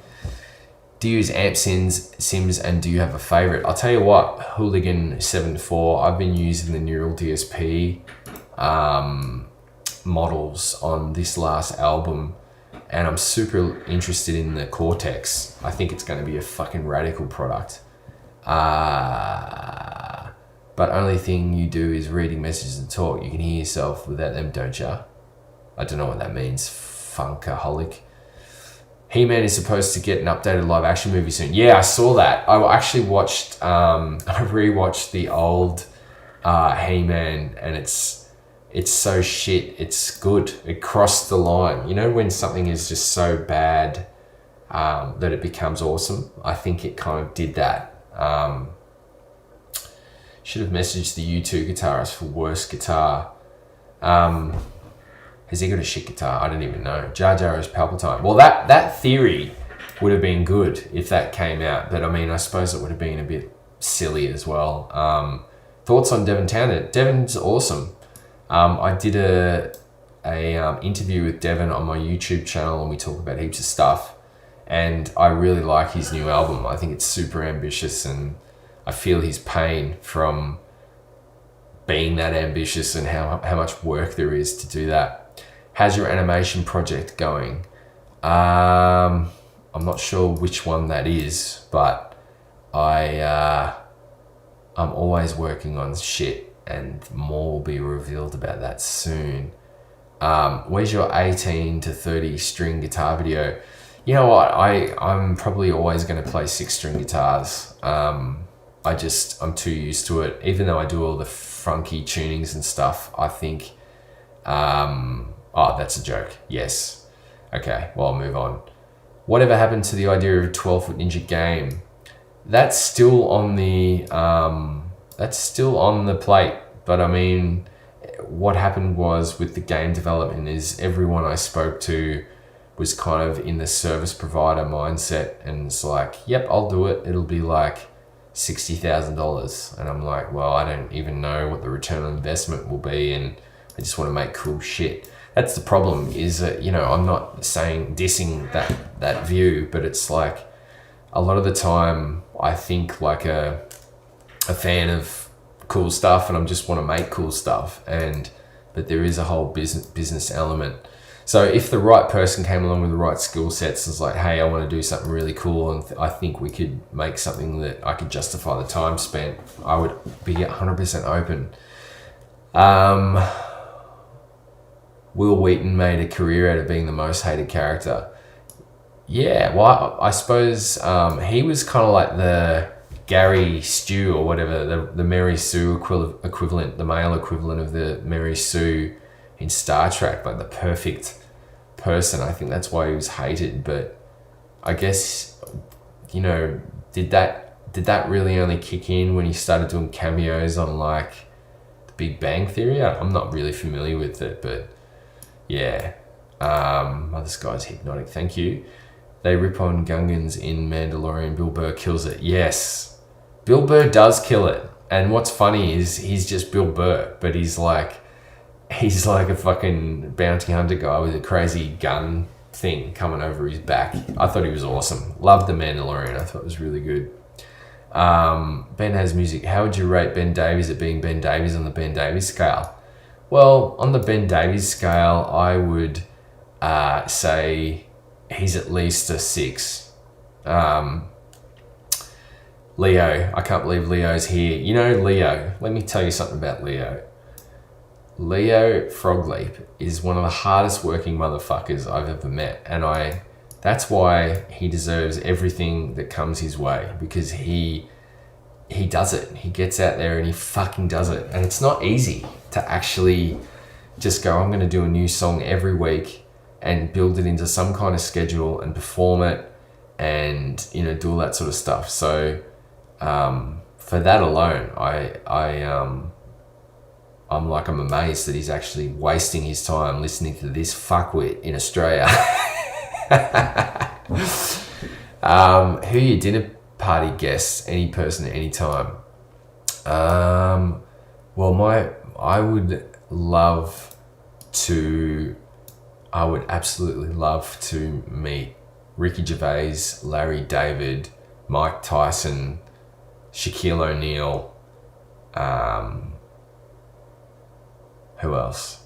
Do you use amp sims and do you have a favorite? I'll tell you what, Hooligan74, I've been using the Neural DSP models on this last album, and I'm super interested in the Cortex. I think it's going to be a fucking radical product. But only thing you do is reading messages and talk. You can hear yourself without them, don't ya? I don't know what that means. Funkaholic. He-Man is supposed to get an updated live action movie soon. Yeah, I saw that. I actually watched, I rewatched the old He-Man, and it's so shit. It's good. It crossed the line. You know when something is just so bad that it becomes awesome? I think it kind of did that. Should have messaged the U2 guitarist for worst guitar. Has he got a shit guitar? I don't even know. Jar Jar is Palpatine. Well, that theory would have been good if that came out, but I mean, I suppose it would have been a bit silly as well. Thoughts on Devon Towner? Devon's awesome. I did a interview with Devon on my YouTube channel, and we talk about heaps of stuff. And I really like his new album. I think it's super ambitious, and I feel his pain from being that ambitious and how much work there is to do that. How's your animation project going? I'm not sure which one that is, but I'm always working on shit, and more will be revealed about that soon. Where's your 18 to 30 string guitar video? You know what? I'm probably always going to play 6-string guitars. I'm too used to it. Even though I do all the funky tunings and stuff, I think, oh, that's a joke. Yes. Okay, well, I'll move on. Whatever happened to the idea of a 12-foot ninja game? That's still on the plate. But I mean, what happened was with the game development is everyone I spoke to was kind of in the service provider mindset, and it's like, yep, I'll do it. It'll be like $60,000. And I'm like, well, I don't even know what the return on investment will be, and I just want to make cool shit. That's the problem, is that, you know, I'm not dissing that view, but it's like a lot of the time I think like a fan of cool stuff and I just want to make cool stuff, but there is a whole business element. So if the right person came along with the right skill sets, it's like, hey, I want to do something really cool and I think we could make something that I could justify the time spent, I would be 100% open. Will Wheaton made a career out of being the most hated character. Yeah, well, I suppose he was kind of like the Gary Stew or whatever, the Mary Sue equivalent, the male equivalent of the Mary Sue in Star Trek, like the perfect person. I think that's why he was hated. But I guess, you know, did that really only kick in when he started doing cameos on like The Big Bang Theory? I'm not really familiar with it, but yeah. This guy's hypnotic, thank you. They rip on Gungans in Mandalorian. Bill Burr kills it. Yes, Bill Burr does kill it. And what's funny is he's just Bill Burr, but he's like a fucking bounty hunter guy with a crazy gun thing coming over his back. I thought he was awesome. Loved The Mandalorian. I thought it was really good. Ben has music. How would you rate Ben Davies at being Ben Davies on the Ben Davies scale? Well, on the Ben Davies scale, I would say he's at least a 6. Leo, I can't believe Leo's here. You know, Leo, let me tell you something about Leo. Leo Frogleap is one of the hardest working motherfuckers I've ever met. And that's why he deserves everything that comes his way, because he does it. He gets out there and he fucking does it. And it's not easy to actually just go, I'm going to do a new song every week and build it into some kind of schedule and perform it and, you know, do all that sort of stuff. So for that alone, I'm amazed that he's actually wasting his time listening to this fuckwit in Australia. Who are your dinner party guests? Any person at any time? I would absolutely love to meet Ricky Gervais, Larry David, Mike Tyson, Shaquille O'Neal, who else?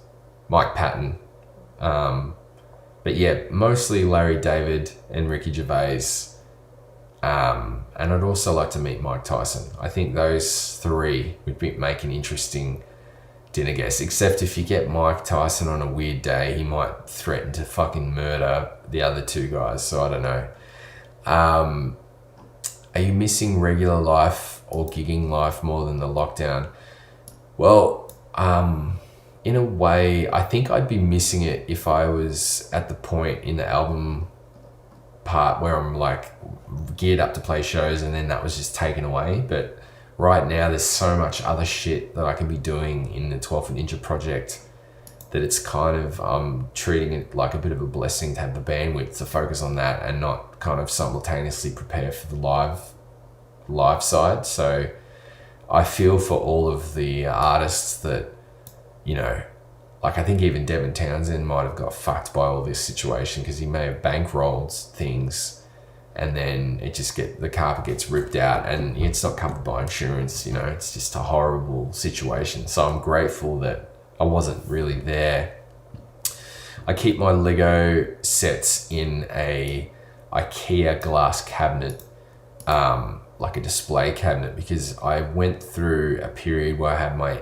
Mike Patton. But yeah, mostly Larry David and Ricky Gervais. And I'd also like to meet Mike Tyson. I think those three would make an interesting dinner guest. Except if you get Mike Tyson on a weird day, he might threaten to fucking murder the other two guys. So I don't know. Are you missing regular life or gigging life more than the lockdown? Well, in a way, I think I'd be missing it if I was at the point in the album part where I'm like geared up to play shows and then that was just taken away. But right now there's so much other shit that I can be doing in the 12 Foot Ninja project that it's kind of treating it like a bit of a blessing to have the bandwidth to focus on that and not kind of simultaneously prepare for the live side. So I feel for all of the artists that, you know, like I think even Devin Townsend might have got fucked by all this situation because he may have bankrolled things and then the carpet gets ripped out and it's not covered by insurance, you know, it's just a horrible situation. So I'm grateful that I wasn't really there. I keep my Lego sets in a IKEA glass cabinet, like a display cabinet, because I went through a period where I had my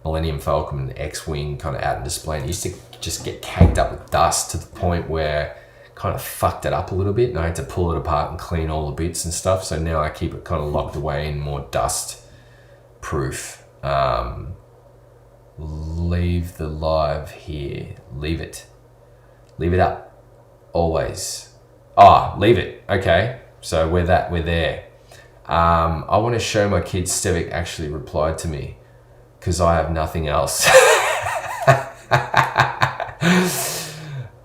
Millennium Falcon and X-Wing kind of out in display, and it used to just get caked up with dust to the point where kind of fucked it up a little bit and I had to pull it apart and clean all the bits and stuff. So now I keep it kind of locked away in more dust proof. Leave the live here. Leave it up always. Leave it. Okay, so we're there. I want to show my kids Stevic actually replied to me because I have nothing else.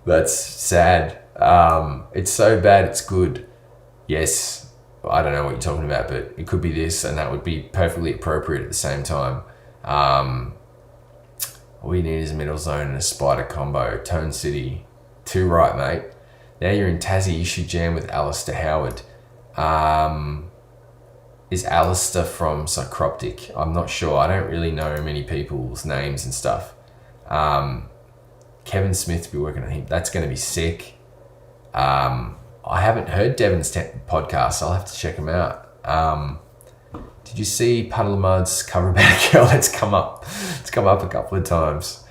That's sad. It's so bad it's good. Yes, I don't know what you're talking about, but it could be this and that would be perfectly appropriate at the same time. All you need is a middle zone and a spider combo. Tone City. Too right, mate. Now you're in Tassie, you should jam with Alistair Howard. is Alistair from Psychroptic. I'm not sure. I don't really know many people's names and stuff. Kevin Smith to be working on him. That's going to be sick. I haven't heard Devon's podcast. I'll have to check him out. Did you see Puddle of Mud's cover band girl? It's come up a couple of times.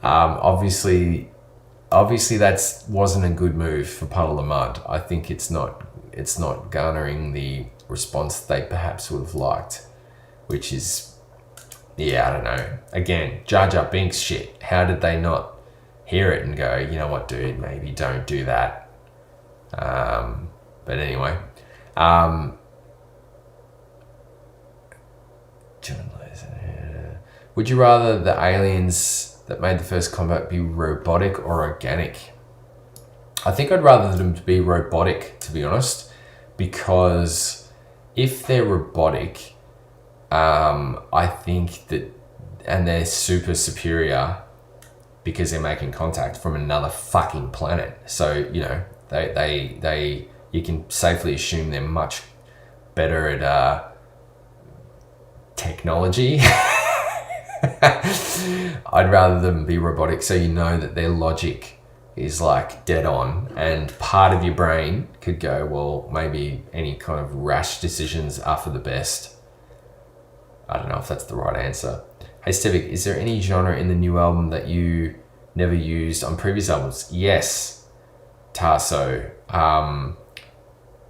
Obviously that wasn't a good move for Puddle of Mud. I think it's not garnering the response they perhaps would have liked, which is, I don't know. Again, Jar Binks shit. How did they not hear it and go, you know what, dude, maybe don't do that. But anyway, would you rather the aliens that made the first Kombat be robotic or organic? I think I'd rather them to be robotic, to be honest, because if they're robotic, I think that, and they're super superior because they're making contact from another fucking planet. So, you know, they you can safely assume they're much better at technology. I'd rather them be robotic, so you know that their logic is like dead on, and part of your brain could go, well, maybe any kind of rash decisions are for the best. I don't know if that's the right answer. Hey Stevic, is there any genre in the new album that you never used on previous albums? Yes, Tarso.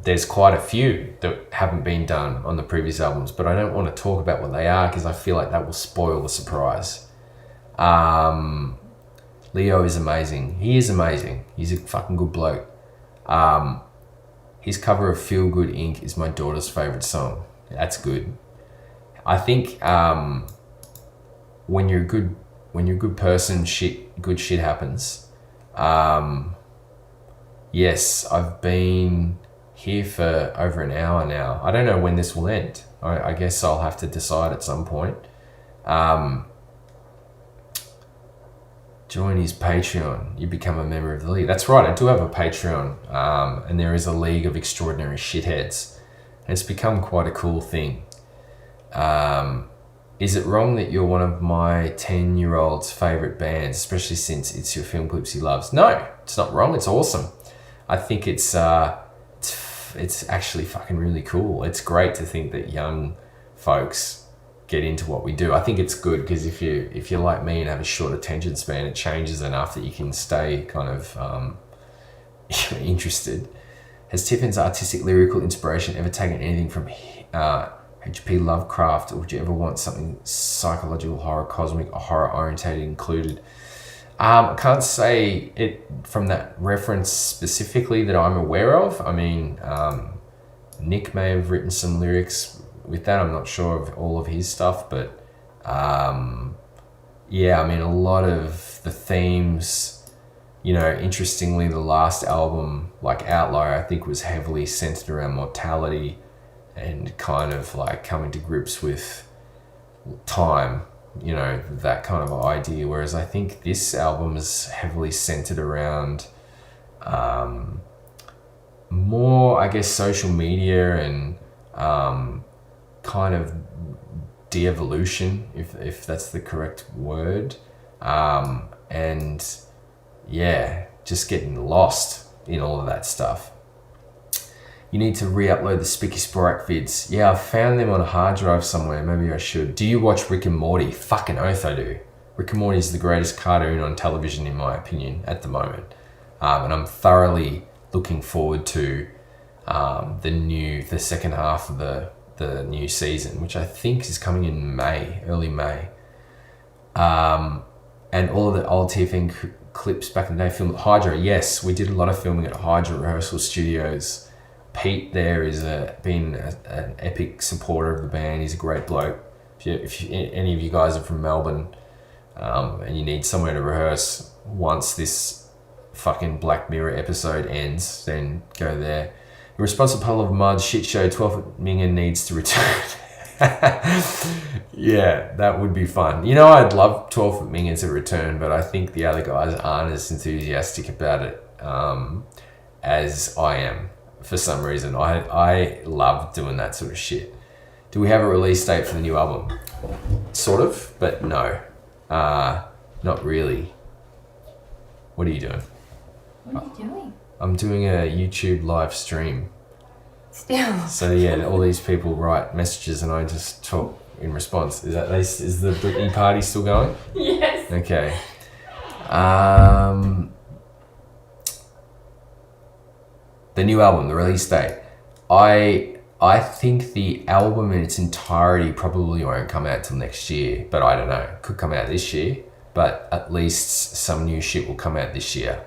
There's quite a few that haven't been done on the previous albums, but I don't want to talk about what they are because I feel like that will spoil the surprise. Leo is amazing. He is amazing. He's a fucking good bloke. His cover of Feel Good Inc. is my daughter's favourite song. That's good. I think when you're a good person, good shit happens. Yes, I've been here for over an hour now. I don't know when this will end. I guess I'll have to decide at some point. Join his Patreon. You become a member of the league. That's right, I do have a Patreon, and there is a league of extraordinary shitheads. And it's become quite a cool thing. Is it wrong that you're one of my 10-year-old's favourite bands, especially since it's your film clips he loves? No, it's not wrong. It's awesome. I think it's actually fucking really cool. It's great to think that young folks get into what we do. I think it's good because if you're like me and have a short attention span, it changes enough that you can stay kind of interested. Has Tiffin's artistic lyrical inspiration ever taken anything from H.P. Lovecraft, or would you ever want something psychological, horror, cosmic, or horror orientated included? I can't say it from that reference specifically that I'm aware of. I mean, Nick may have written some lyrics with that. I'm not sure of all of his stuff, but yeah, I mean, a lot of the themes, you know, interestingly, the last album, like Outlier, I think was heavily centered around mortality and kind of like coming to grips with time, you know, that kind of idea. Whereas I think this album is heavily centered around more, I guess, social media and kind of de-evolution, if that's the correct word. And yeah, just getting lost in all of that stuff. You need to re-upload the Spicky Sporach vids. Yeah, I've found them on a hard drive somewhere. Maybe I should. Do you watch Rick and Morty? Fucking oath I do. Rick and Morty is the greatest cartoon on television, in my opinion, at the moment. And I'm thoroughly looking forward to the second half of the new season, which I think is coming in May, early May. And all of the old TFN clips back in the day filmed at Hydra. Yes, we did a lot of filming at Hydra Rehearsal Studios. Pete there is been an epic supporter of the band. He's a great bloke. If any of you guys are from Melbourne and you need somewhere to rehearse once this fucking Black Mirror episode ends, then go there. In response to Puddle of Mud shit show, 12 Mingen needs to return. Yeah, that would be fun. You know, I'd love 12 Mingen to return, but I think the other guys aren't as enthusiastic about it as I am. For some reason, I love doing that sort of shit. Do we have a release date for the new album? Sort of, but no. Not really. What are you doing? What are you doing? I'm doing a YouTube live stream. Still. So yeah, all these people write messages and I just talk in response. Is the Britney party still going? Yes. Okay. The new album, the release date. I think the album in its entirety probably won't come out till next year, but I don't know. Could come out this year, but at least some new shit will come out this year.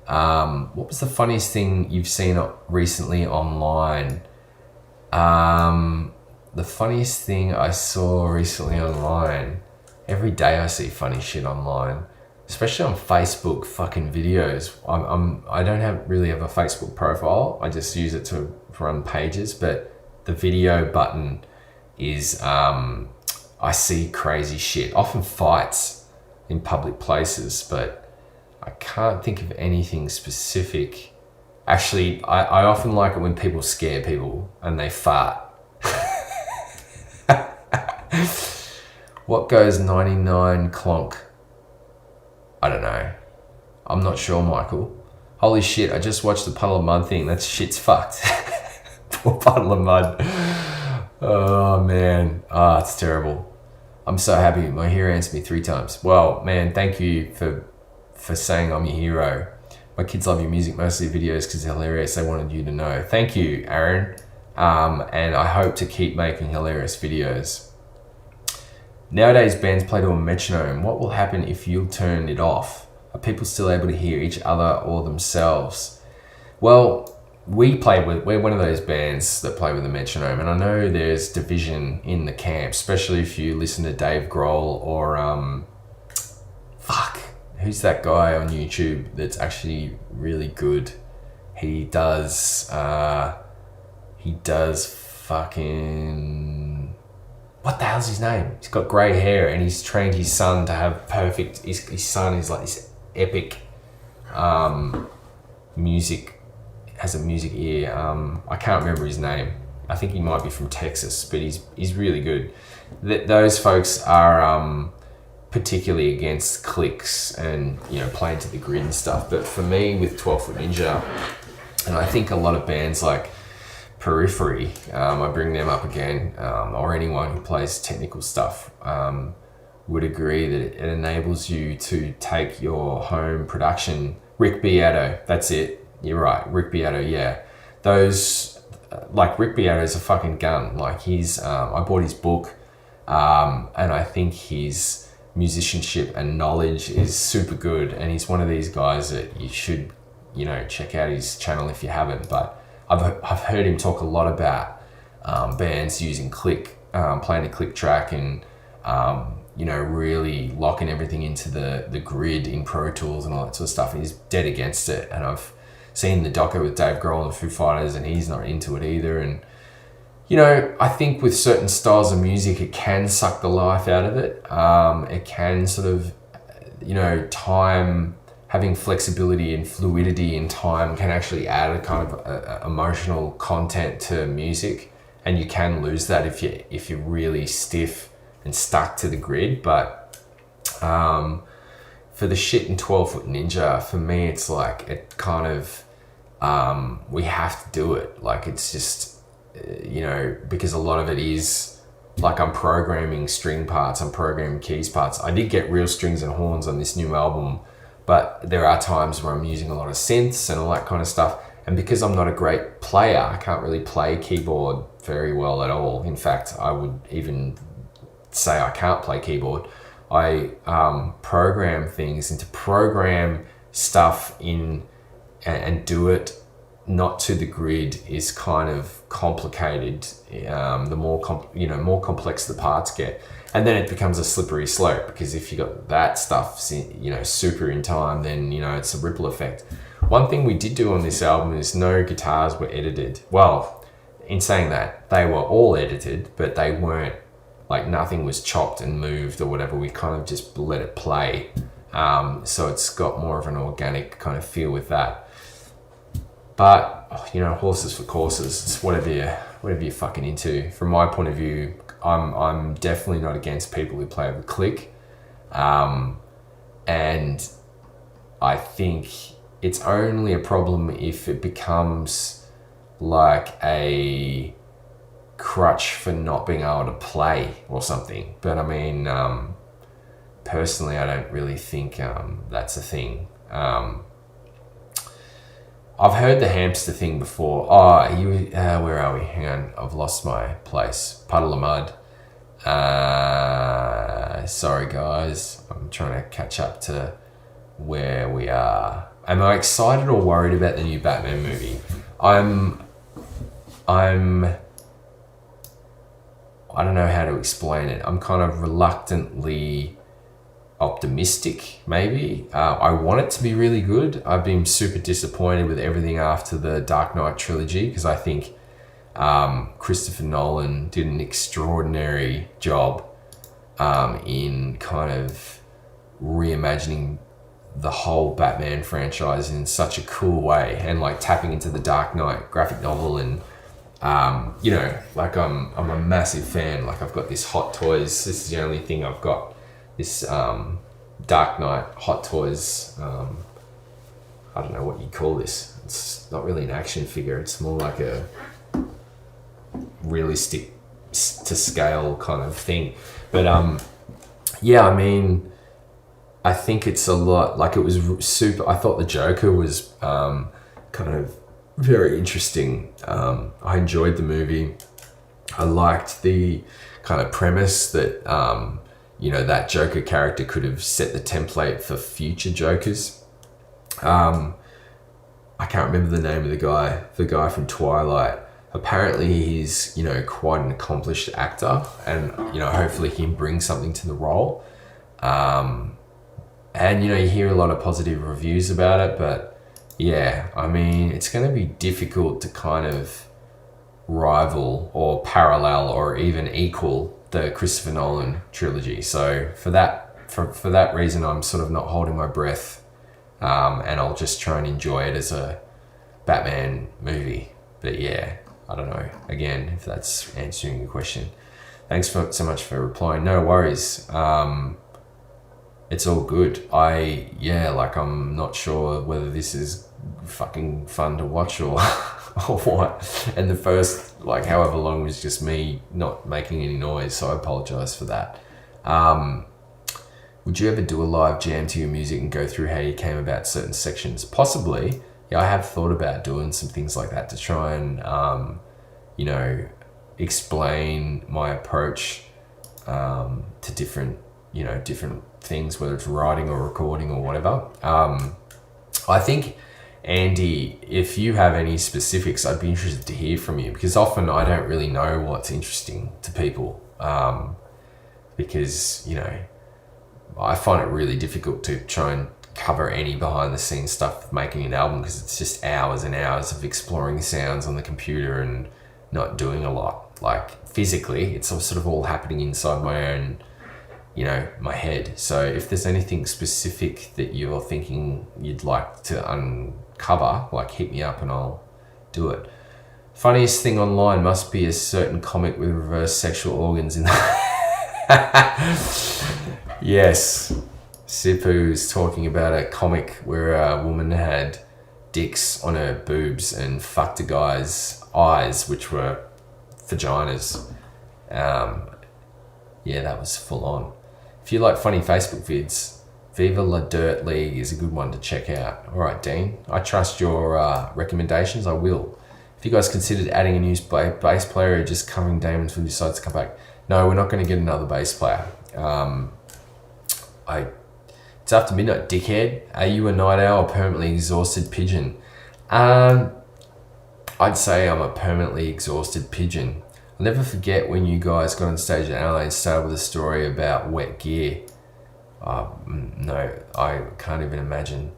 What was the funniest thing you've seen recently online? The funniest thing I saw recently online, every day I see funny shit online, especially on Facebook fucking videos. I don't really have a Facebook profile. I just use it to run pages, but the video button is, I see crazy shit, often fights in public places, but I can't think of anything specific. Actually, I often like it when people scare people and they fart. What goes 99 clonk? I don't know. I'm not sure, Michael. Holy shit, I just watched the Puddle of Mud thing. That shit's fucked. Poor Puddle of Mud. Oh, man. It's terrible. I'm so happy. My hero answered me 3 times. Well, man, thank you for saying I'm your hero. My kids love your music, mostly videos, because they're hilarious. They wanted you to know. Thank you, Aaron. And I hope to keep making hilarious videos. Nowadays, bands play to a metronome. What will happen if you turn it off? Are people still able to hear each other or themselves? Well, we're one of those bands that play with a metronome, and I know there's division in the camp, especially if you listen to Dave Grohl or who's that guy on YouTube that's actually really good? He does fucking, what the hell's his name? He's got grey hair and he's trained his son to have perfect, his son is like this epic music, has a music ear. I can't remember his name. I think he might be from Texas, but he's really good. Those folks are particularly against clicks and, you know, playing to the grid and stuff. But for me, with 12 Foot Ninja, and I think a lot of bands like Periphery, I bring them up again, or anyone who plays technical stuff, would agree that it enables you to take your home production. Rick Beato, that's it. You're right, Rick Beato, yeah. Those, like Rick Beato's a fucking gun. Like I bought his book, and I think his musicianship and knowledge is super good. And he's one of these guys that you should, you know, check out his channel if you haven't. But I've heard him talk a lot about bands using click, playing a click track and, you know, really locking everything into the grid in Pro Tools and all that sort of stuff. And he's dead against it. And I've seen the doco with Dave Grohl and the Foo Fighters, and he's not into it either. And, you know, I think with certain styles of music, it can suck the life out of it. It can sort of, you know, having flexibility and fluidity in time can actually add a kind of emotional content to music, and you can lose that if you're really stiff and stuck to the grid. But for the shit in 12 Foot Ninja, for me, it's like it kind of we have to do it. Like, it's just, you know, because a lot of it is like I'm programming string parts, I'm programming keys parts. I did get real strings and horns on this new album, but there are times where I'm using a lot of synths and all that kind of stuff. And because I'm not a great player, I can't really play keyboard very well at all. In fact, I would even say I can't play keyboard. I program things, and to program stuff in and do it not to the grid is kind of complicated. The more more complex the parts get. And then it becomes a slippery slope, because if you got that stuff, you know, super in time, then, you know, it's a ripple effect. One thing we did do on this album is no guitars were edited. Well, in saying that, they were all edited, but they weren't, like, nothing was chopped and moved or whatever. We kind of just let it play. So it's got more of an organic kind of feel with that. But horses for courses. It's whatever you're fucking into. From my point of view, I'm definitely not against people who play with click, and I think it's only a problem if it becomes like a crutch for not being able to play or something. But I mean, personally, I don't really think that's a thing. I've heard the hamster thing before. Where are we? Hang on, I've lost my place. Puddle of Mud. Sorry guys, I'm trying to catch up to where we are. Am I excited or worried about the new Batman movie? I don't know how to explain it. I'm kind of reluctantly optimistic, maybe. I want it to be really good. I've been super disappointed with everything after the Dark Knight trilogy because I think Christopher Nolan did an extraordinary job in kind of reimagining the whole Batman franchise in such a cool way, and like tapping into the Dark Knight graphic novel, and like I'm a massive fan. Like I've got this Hot Toys. This is the only thing I've got. This Dark Knight Hot Toys. I don't know what you call this. It's not really an action figure. It's more like a realistic to scale kind of thing. But I mean, I think it's a lot. Like it was super. I thought the Joker was kind of very interesting. I enjoyed the movie. I liked the kind of premise that that Joker character could have set the template for future Jokers. I can't remember the name of the guy from Twilight. Apparently he's, quite an accomplished actor, and, hopefully he can bring something to the role. And, you hear a lot of positive reviews about it, but yeah, I mean, it's going to be difficult to kind of rival or parallel or even equal the Christopher Nolan trilogy. So for that reason, I'm sort of not holding my breath, and I'll just try and enjoy it as a Batman movie. But yeah, I don't know. Again, if that's answering your question, thanks so much for replying. No worries. It's all good. I'm not sure whether this is fucking fun to watch or or what. And the first however long was just me not making any noise, so I apologize for that. Would you ever do a live jam to your music and go through how you came about certain sections? Possibly. Yeah, I have thought about doing some things like that to try and explain my approach to different things, whether it's writing or recording or whatever. I think, Andy, if you have any specifics, I'd be interested to hear from you, because often I don't really know what's interesting to people, because, I find it really difficult to try and cover any behind the scenes stuff of making an album, because it's just hours and hours of exploring sounds on the computer and not doing a lot. Like physically, it's all sort of all happening inside my own my head. So if there's anything specific that you're thinking you'd like to uncover, hit me up and I'll do it. Funniest thing online must be a certain comic with reverse sexual organs in Yes, Sipu's talking about a comic where a woman had dicks on her boobs and fucked a guy's eyes, which were vaginas. Yeah, that was full on. If you like funny Facebook vids, Viva La Dirt League is a good one to check out. All right, Dean, I trust your recommendations. I will. If you guys considered adding a new bass player or just covering Damon's when you decide to come back, no, we're not going to get another bass player. It's after midnight, dickhead. Are you a night owl or permanently exhausted pigeon? I'd say I'm a permanently exhausted pigeon. I'll never forget when you guys got on stage at LA and started with a story about wet gear. No, I can't even imagine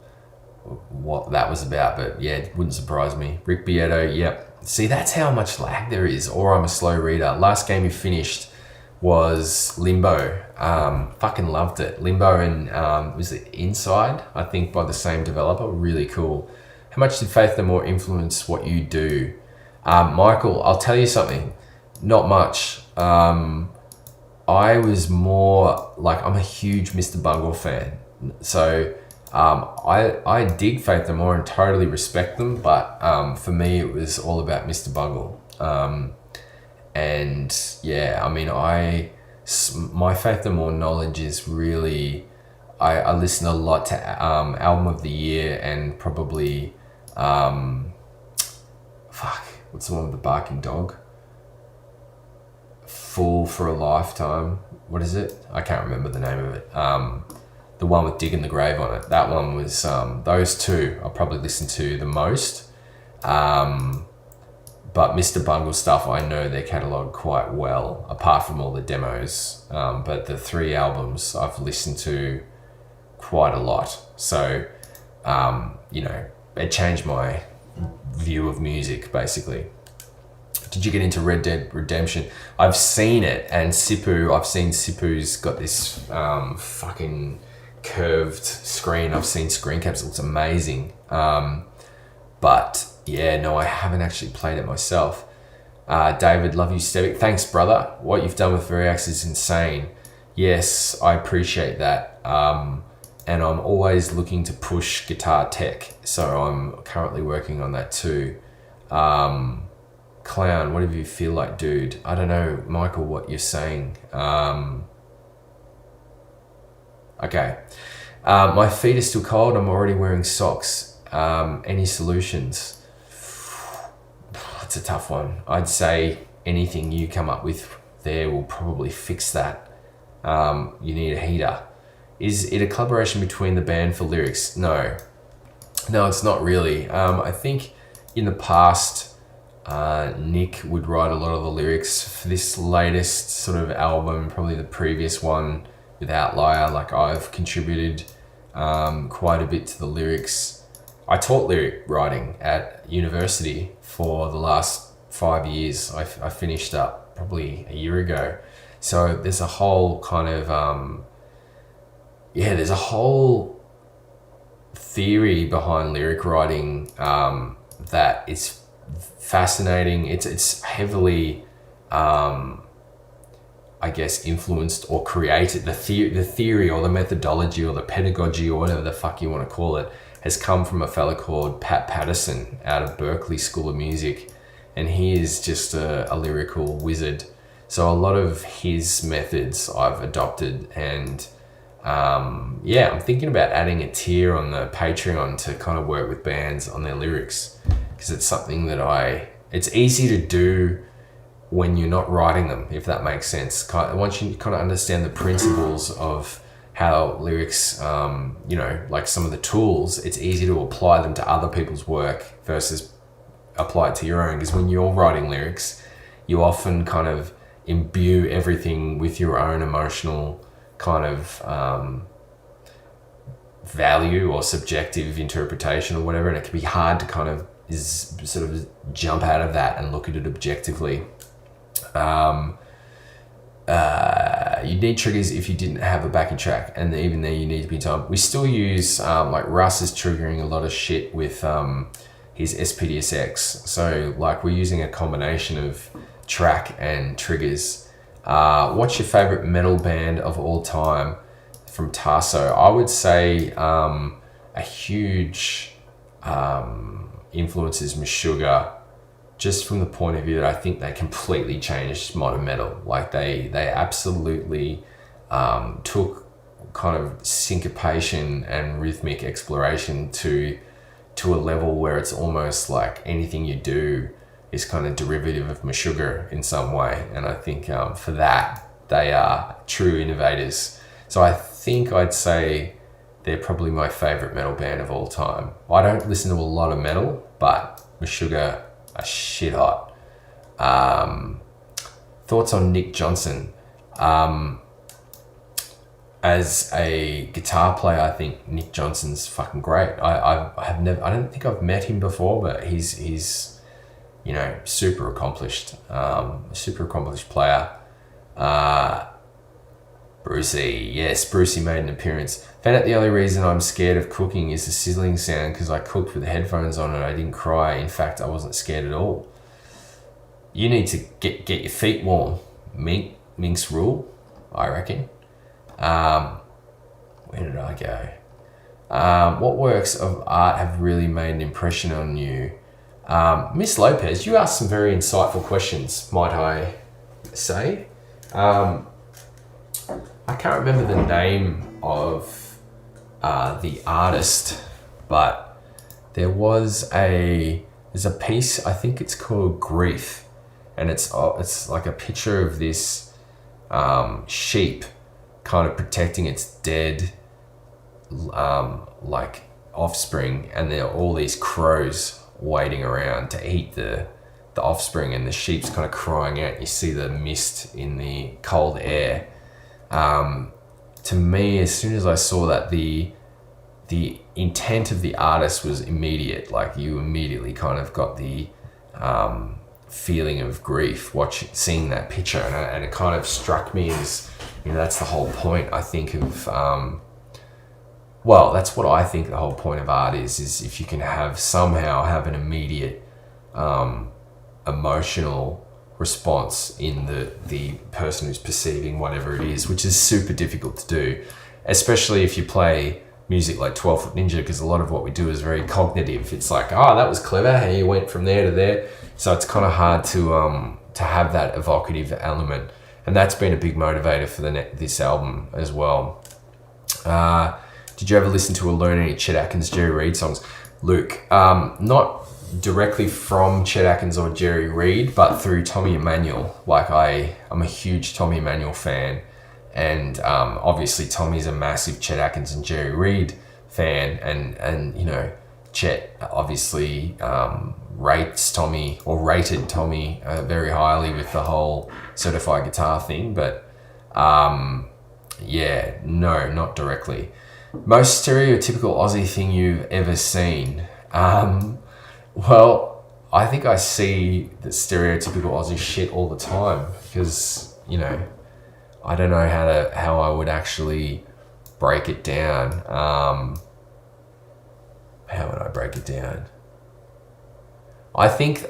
what that was about, but yeah, it wouldn't surprise me. Rick Beato, yep. See, that's how much lag there is, or I'm a slow reader. Last game you finished was Limbo. Fucking loved it. Limbo and was it Inside, I think, by the same developer. Really cool. How much did Faith No More influence what you do? Michael, I'll tell you something. Not much. I was more like, I'm a huge Mr. Bungle fan. So I dig Faith No More and totally respect them. But for me, it was all about Mr. Bungle. And yeah, I mean, my Faith No More knowledge is really, I listen a lot to Album of the Year and probably, what's the one with the barking dog? Fool for a Lifetime. What is it? I can't remember the name of it. The one with Digging the Grave on it. That one was, those two I probably listen to the most. But Mr. Bungle stuff, I know their catalogue quite well, apart from all the demos. But the 3 albums I've listened to quite a lot. So, it changed my view of music, basically. Did you get into Red Dead Redemption? I've seen it, and I've seen Sipu's got this fucking curved screen. I've seen screen caps, it looks amazing. But yeah, no, I haven't actually played it myself. David, love you, Stevic. Thanks, brother. What you've done with Variax is insane. Yes, I appreciate that. And I'm always looking to push guitar tech, so I'm currently working on that too. Clown, whatever you feel like, dude. I don't know, Michael, what you're saying. Okay. My feet are still cold. I'm already wearing socks. Any solutions? That's a tough one. I'd say anything you come up with there will probably fix that. You need a heater. Is it a collaboration between the band for lyrics? No, it's not really. I think in the past, Nick would write a lot of the lyrics for this latest sort of album, probably the previous one with Outlier. Like, I've contributed quite a bit to the lyrics. I taught lyric writing at university for the last 5 years. I finished up probably a year ago. So there's a whole kind of, there's a whole theory behind lyric writing that is fascinating. It's heavily, I guess, influenced or created. The theory or the methodology or the pedagogy or whatever the fuck you want to call it has come from a fella called Patton out of Berklee School of Music, and he is just a lyrical wizard. So a lot of his methods I've adopted, and I'm thinking about adding a tier on the Patreon to kind of work with bands on their lyrics, because it's something that it's easy to do when you're not writing them, if that makes sense. Once you kind of understand the principles of how lyrics, like some of the tools, it's easy to apply them to other people's work versus apply it to your own. Because when you're writing lyrics, you often kind of imbue everything with your own emotional kind of value or subjective interpretation or whatever, and it can be hard to kind of sort of jump out of that and look at it objectively. You need triggers if you didn't have a backing track, and even there you need to be timed. We still use like Russ is triggering a lot of shit with his SPDSX, so like we're using a combination of track and triggers. What's your favorite metal band of all time? From Tasso, I would say a huge influence is Meshuggah, just from the point of view that I think they completely changed modern metal. Like they absolutely took kind of syncopation and rhythmic exploration to a level where it's almost like anything you do is kind of derivative of Meshuggah in some way. And I think for that, they are true innovators. So I think I'd say they're probably my favorite metal band of all time. I don't listen to a lot of metal, but Meshuggah are shit hot. Thoughts on Nick Johnson? As a guitar player, I think Nick Johnson's fucking great. I don't think I've met him before, but he's super accomplished player. Brucey, yes, Brucey made an appearance. Found out the only reason I'm scared of cooking is the sizzling sound because I cooked with headphones on and I didn't cry. In fact, I wasn't scared at all. You need to get your feet warm. Mink's rule, I reckon. Where did I go? What works of art have really made an impression on you? Miss Lopez, you asked some very insightful questions, might I say. I can't remember the name of the artist, but there's a piece, I think it's called Grief, and it's like a picture of this sheep kind of protecting its dead like offspring, and there are all these crows waiting around to eat the offspring, and the sheep's kind of crying out. You see the mist in the cold air. To me, as soon as I saw that, the intent of the artist was immediate. Like, you immediately kind of got the feeling of grief seeing that picture, and it kind of struck me as, that's the whole point, I think, of that's what I think the whole point of art is if you can somehow have an immediate emotional response in the person who's perceiving whatever it is, which is super difficult to do, especially if you play music like 12 Foot Ninja, because a lot of what we do is very cognitive. It's like, that was clever how you went from there to there. So it's kind of hard to have that evocative element, and that's been a big motivator for this album as well. Did you ever listen to or learn any Chet Atkins, Jerry Reed songs? Luke, not directly from Chet Atkins or Jerry Reed, but through Tommy Emmanuel. Like, I'm a huge Tommy Emmanuel fan, and obviously Tommy's a massive Chet Atkins and Jerry Reed fan, and Chet obviously rated Tommy very highly with the whole certified guitar thing, but no, not directly. Most stereotypical Aussie thing you've ever seen? Well, I think I see the stereotypical Aussie shit all the time, because, I don't know how I would actually break it down. How would I break it down? I think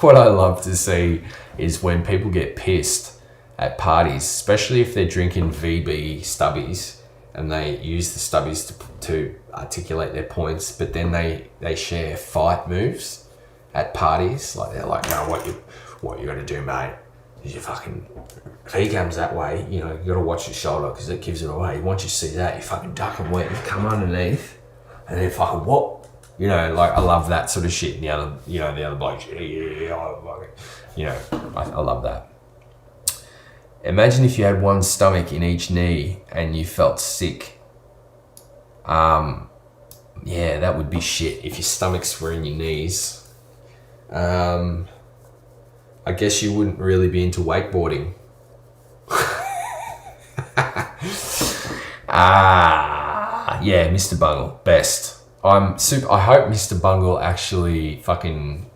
what I love to see is when people get pissed at parties, especially if they're drinking VB stubbies, and they use the stubbies to articulate their points, but then they share fight moves at parties. Like, they're like, no, what you gotta do, mate, is if he comes that way, you gotta watch your shoulder, because it gives it away. Once you see that, you fucking duck and weave, you come underneath, and then fucking whoop. Like, I love that sort of shit. And the other blokes, I love that. Imagine if you had one stomach in each knee and you felt sick. That would be shit if your stomachs were in your knees. I guess you wouldn't really be into wakeboarding. Mr. Bungle, best. I hope Mr. Bungle actually fucking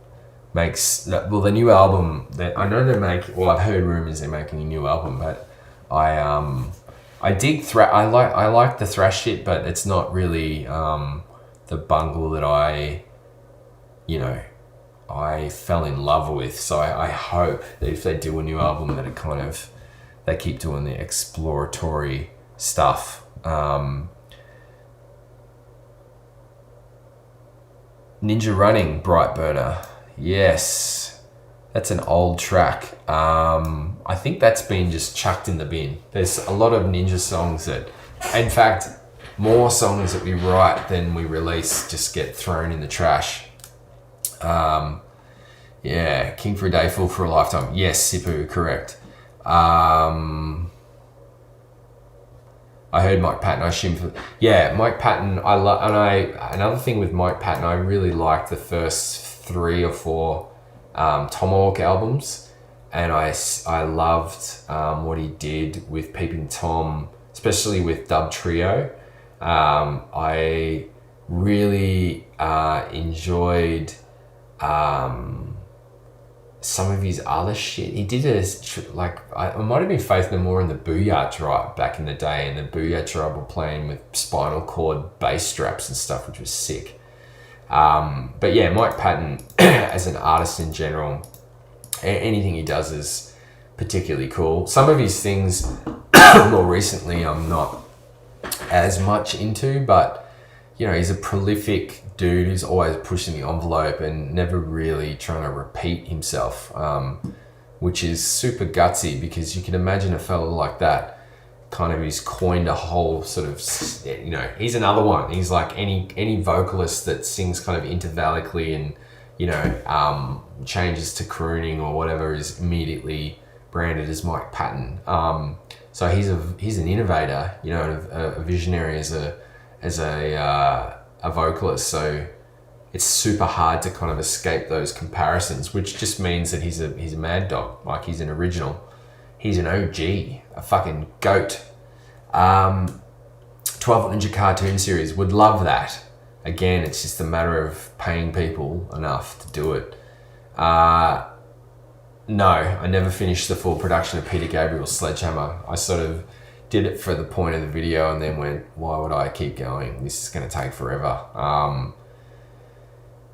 makes the new album that I know I've heard rumors they're making a new album, but I dig I like the thrash shit, but it's not really the Bungle that I fell in love with. So I hope that if they do a new album that they keep doing the exploratory stuff. Ninja Running, Bright Burner. Yes, that's an old track. I think that's been just chucked in the bin. There's a lot of Ninja songs that, in fact, more songs that we write than we release just get thrown in the trash. King for a Day, Fool for a Lifetime. Yes, Sipu, correct. I heard Mike Patton. Mike Patton. Another thing with Mike Patton, I really liked the first 3 or 4 Tomahawk albums, and I loved what he did with Peeping Tom, especially with Dub Trio. I really enjoyed some of his other shit. He did it like, I might have been Faith No More in the Booyah Tribe back in the day, and the Booyah Tribe were playing with spinal cord bass straps and stuff, which was sick. But yeah, Mike Patton, as an artist in general, anything he does is particularly cool. Some of his things, more recently, I'm not as much into, but you know, he's a prolific dude who's always pushing the envelope and never really trying to repeat himself, which is super gutsy, because you can imagine a fellow like that kind of, he's coined a whole sort of, you know, he's another one. He's like any vocalist that sings kind of intervallically and, you know, changes to crooning or whatever is immediately branded as Mike Patton. So he's an innovator, you know, a visionary as a vocalist. So it's super hard to kind of escape those comparisons, which just means that he's a mad dog. Like, he's an original. He's an OG, a fucking goat. 12 Ninja cartoon series, would love that. Again, it's just a matter of paying people enough to do it. No, I never finished the full production of Peter Gabriel's Sledgehammer. I sort of did it for the point of the video and then went, why would I keep going? This is going to take forever.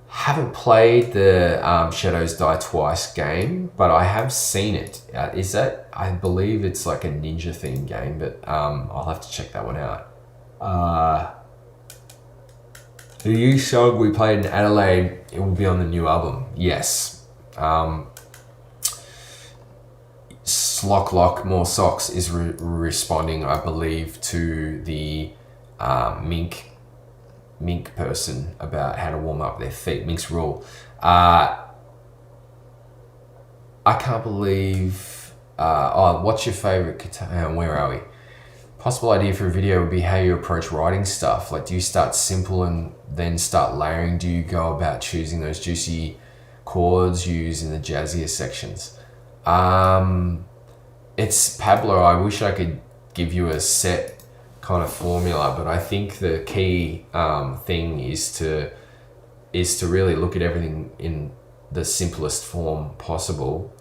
Haven't played the Shadows Die Twice game, but I have seen it. Is that, I believe it's like a ninja themed game, but I'll have to check that one out. The new song we played in Adelaide, it will be on the new album. Yes. Slock More Socks is responding, I believe, to the Mink person about how to warm up their feet. Mink's rule. I can't believe. What's your favorite guitar? Where are we? Possible idea for a video would be how you approach writing stuff. Like, do you start simple and then start layering? Do you go about choosing those juicy chords you use in the jazzier sections? It's Pablo. I wish I could give you a set kind of formula, but I think the key thing is to really look at everything in the simplest form possible,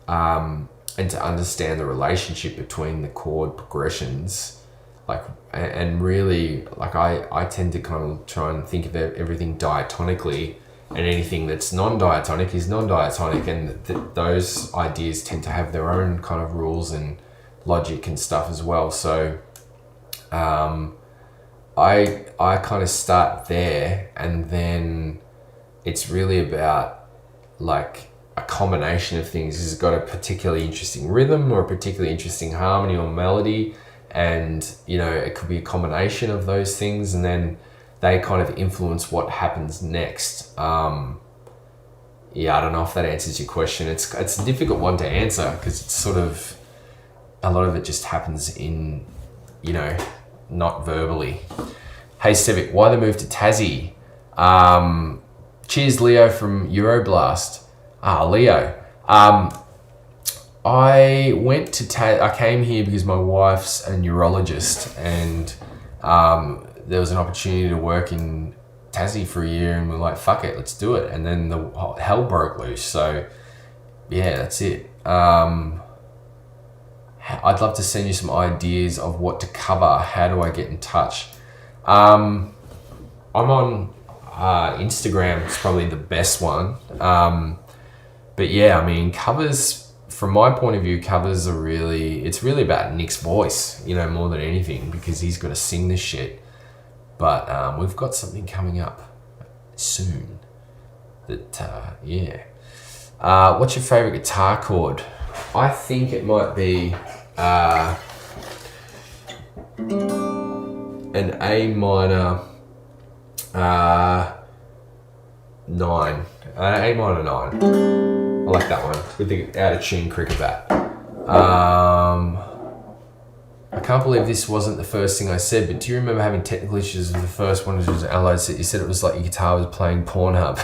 and to understand the relationship between the chord progressions, like, and really, like, I tend to kind of try and think of everything diatonically, and anything that's non-diatonic is non-diatonic, and those ideas tend to have their own kind of rules and logic and stuff as well. So I kind of start there, and then it's really about like a combination of things. Has it got a particularly interesting rhythm or a particularly interesting harmony or melody? And, you know, it could be a combination of those things, and then they kind of influence what happens next. Yeah, I don't know if that answers your question. It's a difficult one to answer, because it's sort of, a lot of it just happens in, you know, not verbally. Hey Civic, why the move to Tassie? Cheers, Leo from Euroblast. Leo. I went to I came here because my wife's a neurologist, and there was an opportunity to work in Tassie for a year, and we're like, fuck it, let's do it. And then the hell broke loose. So yeah, that's it. I'd love to send you some ideas of what to cover. How do I get in touch? I'm on Instagram. It's probably the best one. But yeah, I mean, covers, from my point of view, covers are it's really about Nick's voice, you know, more than anything, because he's got to sing this shit. But we've got something coming up soon that, yeah. What's your favorite guitar chord? I think it might be an A minor 9. A minor 9. I like that one with the out of tune cricket bat. I can't believe this wasn't the first thing I said, but do you remember having technical issues with the first one, which was Allied? You said it was like your guitar was playing Pornhub.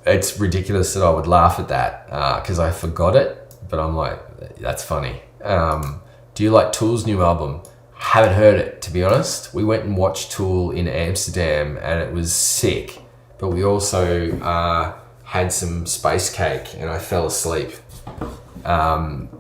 It's ridiculous that I would laugh at that, because I forgot it, but I'm like, that's funny. Do you like Tool's new album? Haven't heard it, to be honest. We went and watched Tool in Amsterdam, and it was sick, but we also had some space cake, and I fell asleep. But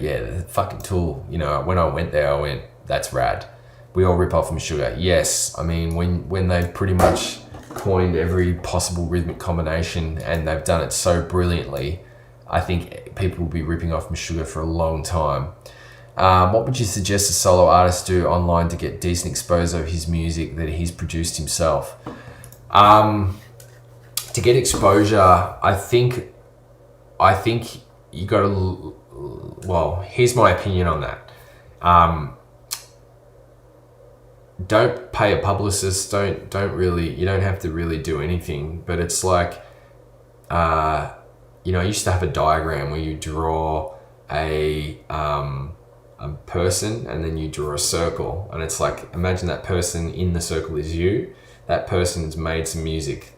yeah, the fucking Tool, you know, when I went there, I went, that's rad. We all rip off Meshuggah. Yes, I mean, when they've pretty much coined every possible rhythmic combination and they've done it so brilliantly, I think people will be ripping off Meshuggah for a long time. What would you suggest a solo artist do online to get decent exposure of his music that he's produced himself? To get exposure, I think you got to, well, here's my opinion on that. Don't pay a publicist. Don't really, you don't have to really do anything, but it's like, you know, I used to have a diagram where you draw a person and then you draw a circle, and it's like, imagine that person in the circle is you. That person has made some music,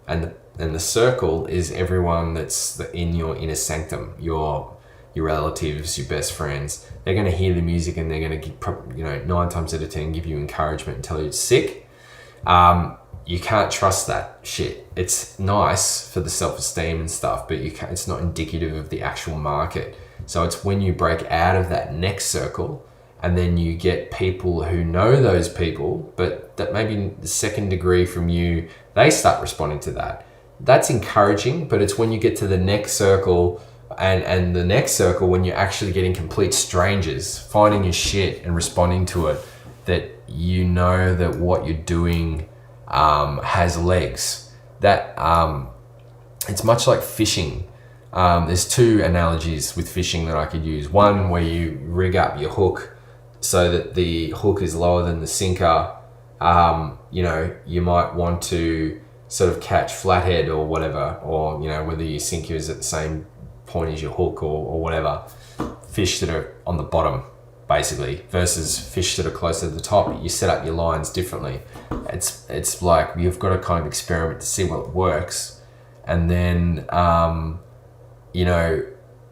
and the circle is everyone that's in your inner sanctum, your relatives, your best friends. They're going to hear the music and they're going to, you know, 9 times out of 10 give you encouragement and tell you it's sick. You can't trust that shit. It's nice for the self-esteem and stuff, but it's not indicative of the actual market. So it's when you break out of that next circle and then you get people who know those people, but that maybe the second degree from you, they start responding to that. That's encouraging, but it's when you get to the next circle and the next circle, when you're actually getting complete strangers finding your shit and responding to it, that you know that what you're doing has legs. That it's much like fishing. There's 2 analogies with fishing that I could use. One where you rig up your hook so that the hook is lower than the sinker. You know, you might want to sort of catch flathead or whatever, or, you know, whether your sinker is at the same point as your hook or whatever. Fish that are on the bottom, basically, versus fish that are closer to the top. You set up your lines differently. It's like you've got to kind of experiment to see what works, and then you know,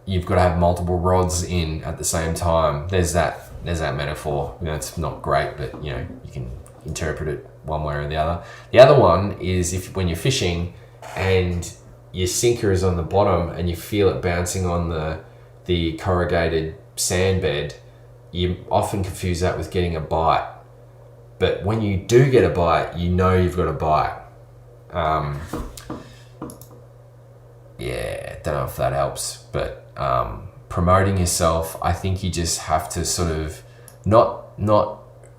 you've got to have multiple rods in at the same time. There's that metaphor. You know, it's not great, but you know, you can interpret it one way or the other. The other one is when you're fishing and your sinker is on the bottom and you feel it bouncing on the corrugated sand bed, you often confuse that with getting a bite. But when you do get a bite, you know you've got a bite. Yeah, don't know if that helps, but promoting yourself, I think you just have to sort of not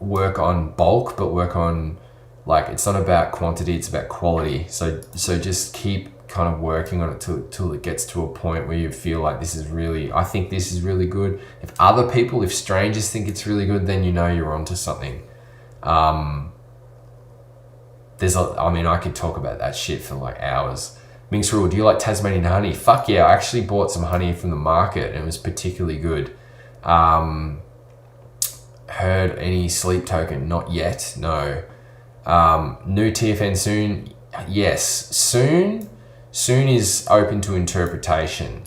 work on bulk, but work on, like, it's not about quantity, it's about quality. So just keep kind of working on it till it gets to a point where you feel like I think this is really good. If strangers think it's really good, then you know you're onto something. I could talk about that shit for like hours. Minx Rule, do you like Tasmanian honey? Fuck yeah, I actually bought some honey from the market and it was particularly good. Heard any Sleep Token? Not yet, no. New TFN soon? Yes, soon. Soon is open to interpretation.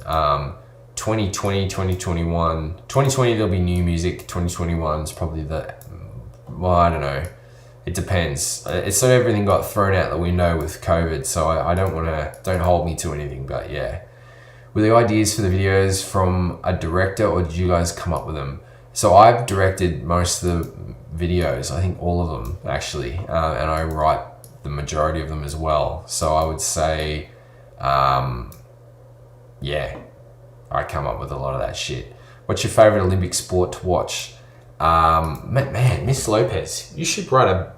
2020, 2021. 2020 there'll be new music. 2021 is probably I don't know. It depends. It's so everything got thrown out the window with COVID, so I don't hold me to anything, but yeah. Were the ideas for the videos from a director or did you guys come up with them? So I've directed most of the videos, I think all of them actually, and I write the majority of them as well. So I would say, yeah, I come up with a lot of that shit. What's your favorite Olympic sport to watch? Man, Miss Lopez, you should write a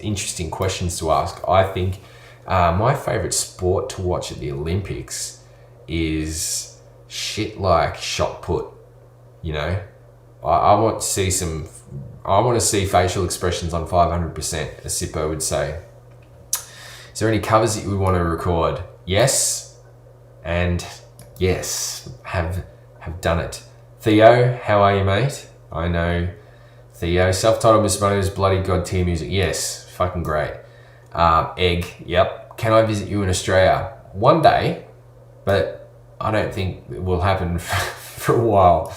interesting questions to ask. I think my favorite sport to watch at the Olympics is shit like shot put. You know, I want to see facial expressions on 500%, as Sippo would say. Is there any covers that you would want to record? Yes, and yes, have done it. Theo, how are you, mate? I know Theo. Self-titled Misadventures, bloody god tier music. Yes, fucking great. Egg, yep. Can I visit you in Australia? One day, but I don't think it will happen for a while.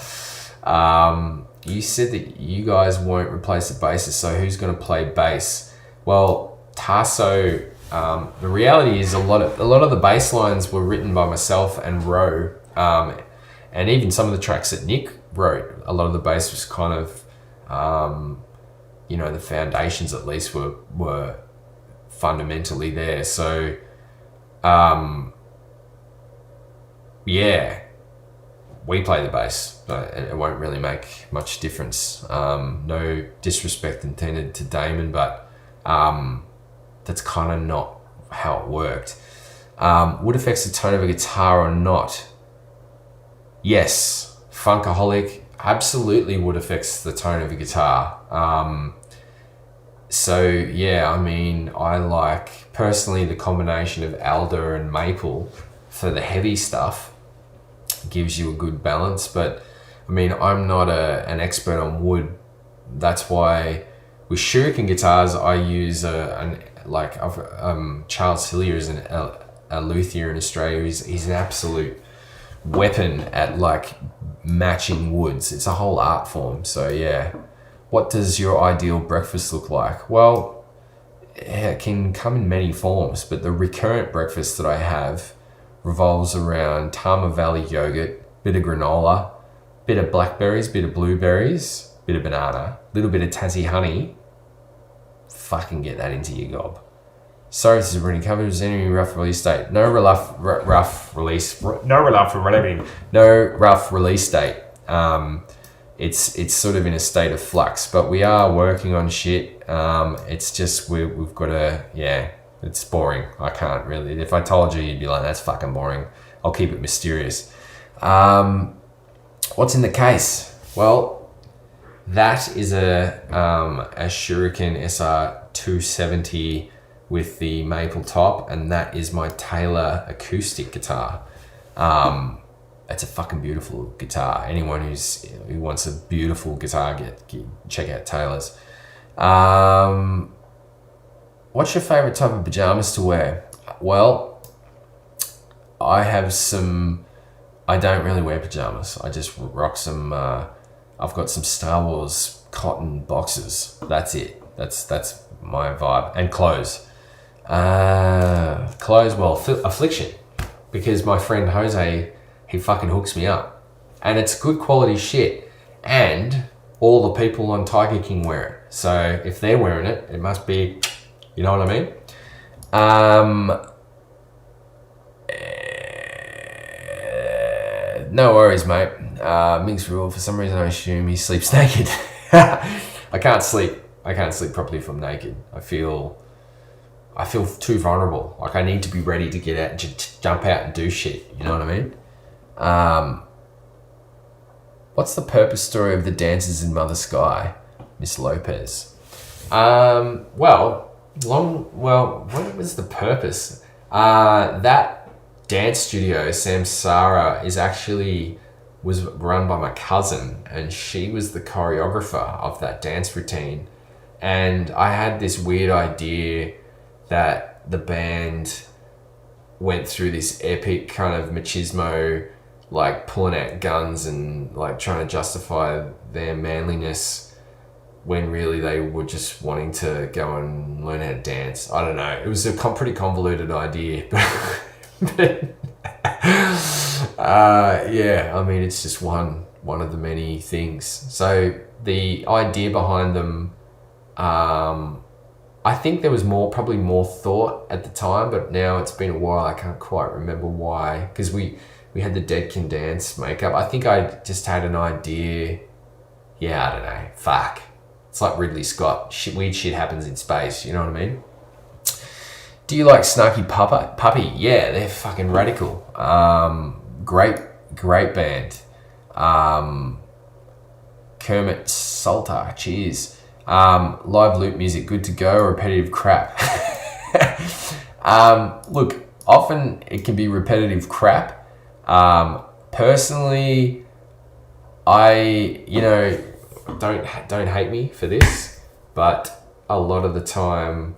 You said that you guys won't replace the bassist, so who's going to play bass? Well, Tasso, the reality is a lot of the bass lines were written by myself and Ro, and even some of the tracks that Nick wrote, a lot of the bass was kind of, the foundations at least were fundamentally there. So, we play the bass, but it won't really make much difference. No disrespect intended to Damon, but that's kind of not how it worked. Would affects the tone of a guitar or not? Yes, Funkaholic absolutely would affects the tone of a guitar. I like personally the combination of alder and maple for the heavy stuff. Gives you a good balance, but I'm not an expert on wood. That's why with Shuriken guitars I use Charles Hillier is a luthier in Australia. He's an absolute weapon at matching woods. It's a whole art form. So yeah, what does your ideal breakfast look like? Well, it can come in many forms, but the recurrent breakfast that I have revolves around Tama Valley yogurt, bit of granola, bit of blackberries, bit of blueberries, bit of banana, little bit of Tassie honey. Fucking get that into your gob. Sorry, this is Bruni covered. Is any rough release date? No rough release date. It's sort of in a state of flux, but we are working on shit. It's just we've got to It's boring. I can't really. If I told you, you'd be like, that's fucking boring. I'll keep it mysterious. What's in the case? Well, that is a Shuriken SR270 with the maple top, and that is my Taylor acoustic guitar. It's a fucking beautiful guitar. Anyone who wants a beautiful guitar, check out Taylor's. What's your favorite type of pajamas to wear? Well, I don't really wear pajamas. I just rock some, I've got some Star Wars cotton boxes. That's it. That's my vibe. And clothes. Affliction. Because my friend Jose, he fucking hooks me up. And it's good quality shit. And all the people on Tiger King wear it. So if they're wearing it, it must be... You know what I mean? No worries, mate. Minx rule. For some reason, I assume he sleeps naked. I can't sleep properly if I'm naked. I feel too vulnerable. I need to be ready to get out, jump out and do shit. You know what I mean? What's the purpose story of the dancers in Mother Sky, Miss Lopez? What was the purpose? That dance studio, Samsara, was run by my cousin, and she was the choreographer of that dance routine. And I had this weird idea that the band went through this epic kind of machismo, pulling out guns and trying to justify their manliness, when really they were just wanting to go and learn how to dance. I don't know. It was a pretty convoluted idea. It's just one of the many things. So the idea behind them, I think there was probably more thought at the time, but now it's been a while. I can't quite remember why. Because we had the Dead Can Dance makeup. I think I just had an idea. Yeah, I don't know. Fuck. It's like Ridley Scott. Weird shit happens in space. You know what I mean? Do you like Snarky Puppy? Yeah, they're fucking radical. Great band. Kermit Salter. Cheers. Live loop music, good to go. Repetitive crap. Look, often it can be repetitive crap. Personally, don't hate me for this, but a lot of the time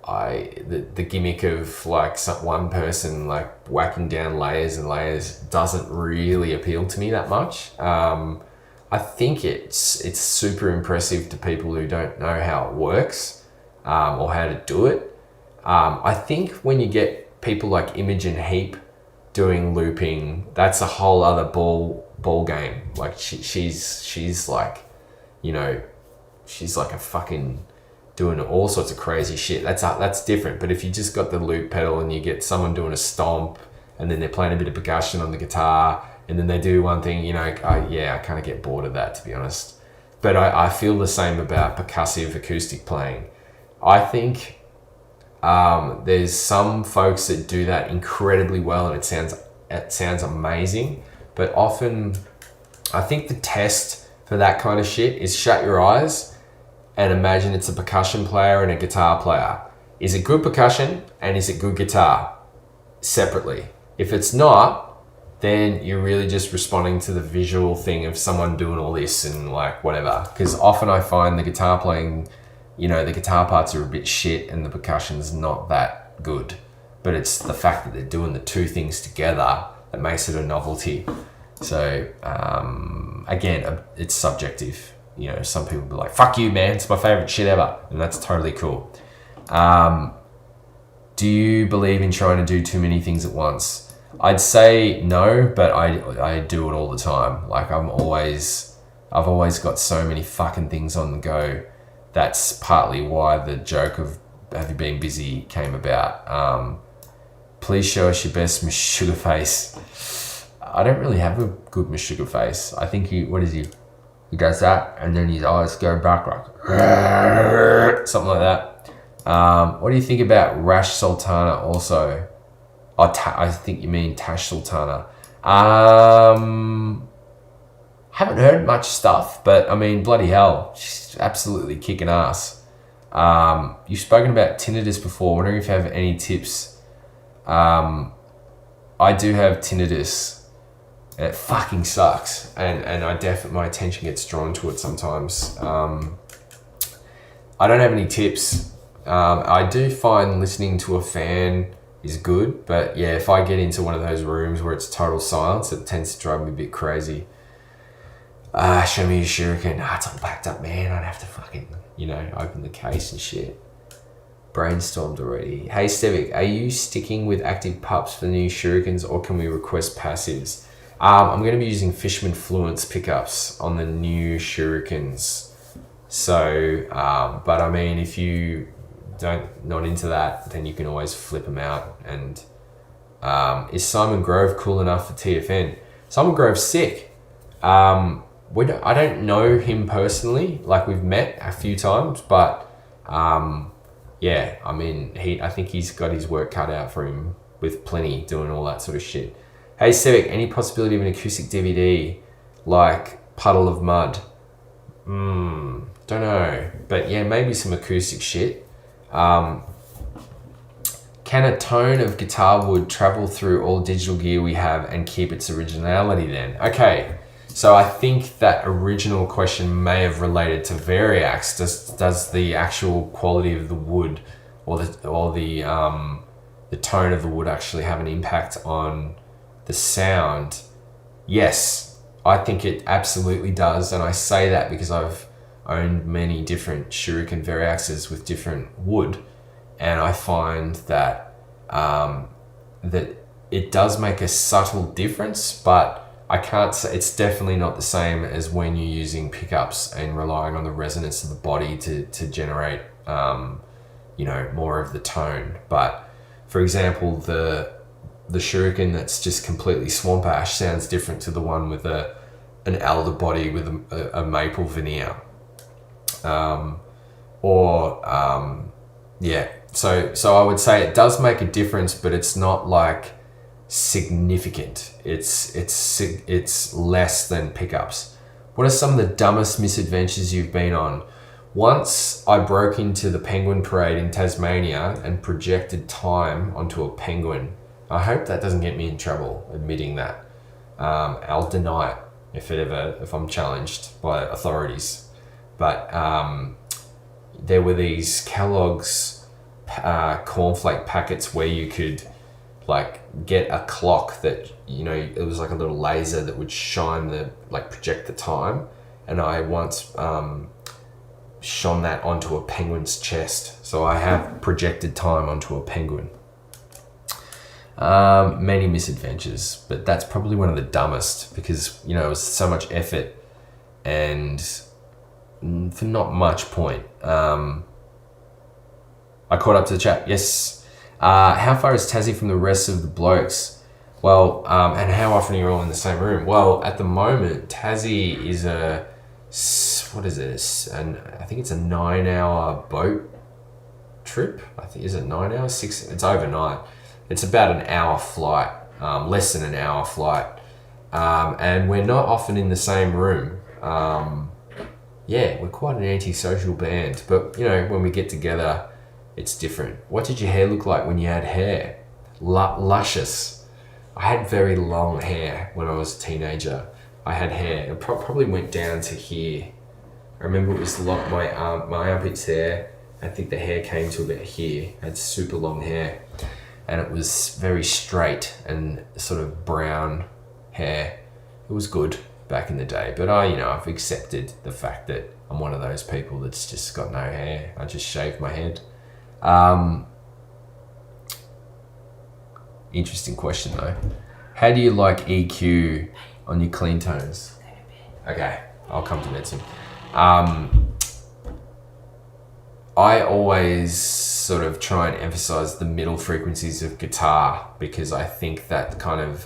the gimmick of one person whacking down layers and layers doesn't really appeal to me that much. I think it's super impressive to people who don't know how it works. or how to do it. I think when you get people like Imogen Heap doing looping, that's a whole other ball game. Like she's like, you know, she's like a fucking doing all sorts of crazy shit. That's different. But if you just got the loop pedal and you get someone doing a stomp and then they're playing a bit of percussion on the guitar and then they do one thing, you know, I kind of get bored of that, to be honest. But I feel the same about percussive acoustic playing. I think there's some folks that do that incredibly well and it sounds amazing. But often, I think the test for that kind of shit is shut your eyes and imagine it's a percussion player and a guitar player. Is it good percussion and is it good guitar? Separately. If it's not, then you're really just responding to the visual thing of someone doing all this and like whatever. Because often I find the guitar playing, you know, the guitar parts are a bit shit and the percussion's not that good. But it's the fact that they're doing the two things together that makes it a novelty. So, again, it's subjective. You know, some people be like, fuck you, man, it's my favorite shit ever. And that's totally cool. Do you believe in trying to do too many things at once? I'd say no, but I do it all the time. Like I've always got so many fucking things on the go. That's partly why the joke of have you been busy came about. Please show us your best sugar face. I don't really have a good sugar face. I think he does that and then his eyes go back like something like that. What do you think about Rash Sultana also? I think you mean Tash Sultana. Haven't heard much stuff, but I mean, bloody hell, she's absolutely kicking ass. You've spoken about tinnitus before. Wondering if you have any tips. I do have tinnitus. It fucking sucks, and my attention gets drawn to it sometimes. I don't have any tips. I do find listening to a fan is good, but yeah, if I get into one of those rooms where it's total silence, it tends to drive me a bit crazy. Show me your Shuriken. It's all packed up, man. I'd have to fucking, you know, open the case and shit. Brainstormed already. Hey Stevic, are you sticking with active pups for the new Shurikens or can we request passives? I'm going to be using Fishman Fluence pickups on the new Shurikens. So, but I mean, if you not into that, then you can always flip them out. And is Simon Grove cool enough for TFN? Simon Grove's sick. I don't know him personally, like we've met a few times, but yeah, I mean, I think he's got his work cut out for him with plenty doing all that sort of shit. Hey Civic, any possibility of an acoustic DVD like Puddle of Mud? Don't know, but yeah, maybe some acoustic shit. Can a tone of guitar wood travel through all digital gear we have and keep its originality then? Okay, so I think that original question may have related to Variax. Does the actual quality of the wood or the tone of the wood actually have an impact on the sound? Yes, I think it absolutely does, and I say that because I've owned many different Shuriken Variaxes with different wood, and I find that that it does make a subtle difference, but I can't say it's definitely not the same as when you're using pickups and relying on the resonance of the body to generate you know, more of the tone. But for example, the Shuriken that's just completely swamp ash sounds different to the one with an alder body with a maple veneer. Yeah, so I would say it does make a difference, but it's not like significant. It's less than pickups. What are some of the dumbest misadventures you've been on? Once I broke into the penguin parade in Tasmania and projected time onto a penguin. I hope that doesn't get me in trouble admitting that. I'll deny it if I'm challenged by authorities. But there were these Kellogg's cornflake packets where you could like get a clock that, you know, it was like a little laser that would project the time. And I once shone that onto a penguin's chest. So I have projected time onto a penguin. Many misadventures, but that's probably one of the dumbest because, you know, it was so much effort and for not much point. I caught up to the chat. Yes. How far is Tassie from the rest of the blokes? Well, and how often are you all in the same room? Well, at the moment, Tassie is what is it? I think it's a 9-hour boat trip. I think, is it 9 hours? 6? It's overnight. It's about an hour flight, less than an hour flight. And we're not often in the same room. Yeah, we're quite an antisocial band, but you know, when we get together, it's different. What did your hair look like when you had hair? Luscious. I had very long hair when I was a teenager. I had hair. It probably went down to here. I remember it was my armpits there. I think the hair came to about here. I had super long hair. And it was very straight and sort of brown hair. It was good back in the day, but I've accepted the fact that I'm one of those people that's just got no hair. I just shave my head. Interesting question though. How do you like EQ on your clean tones? Okay, I'll come to medicine. I always sort of try and emphasize the middle frequencies of guitar because I think that kind of,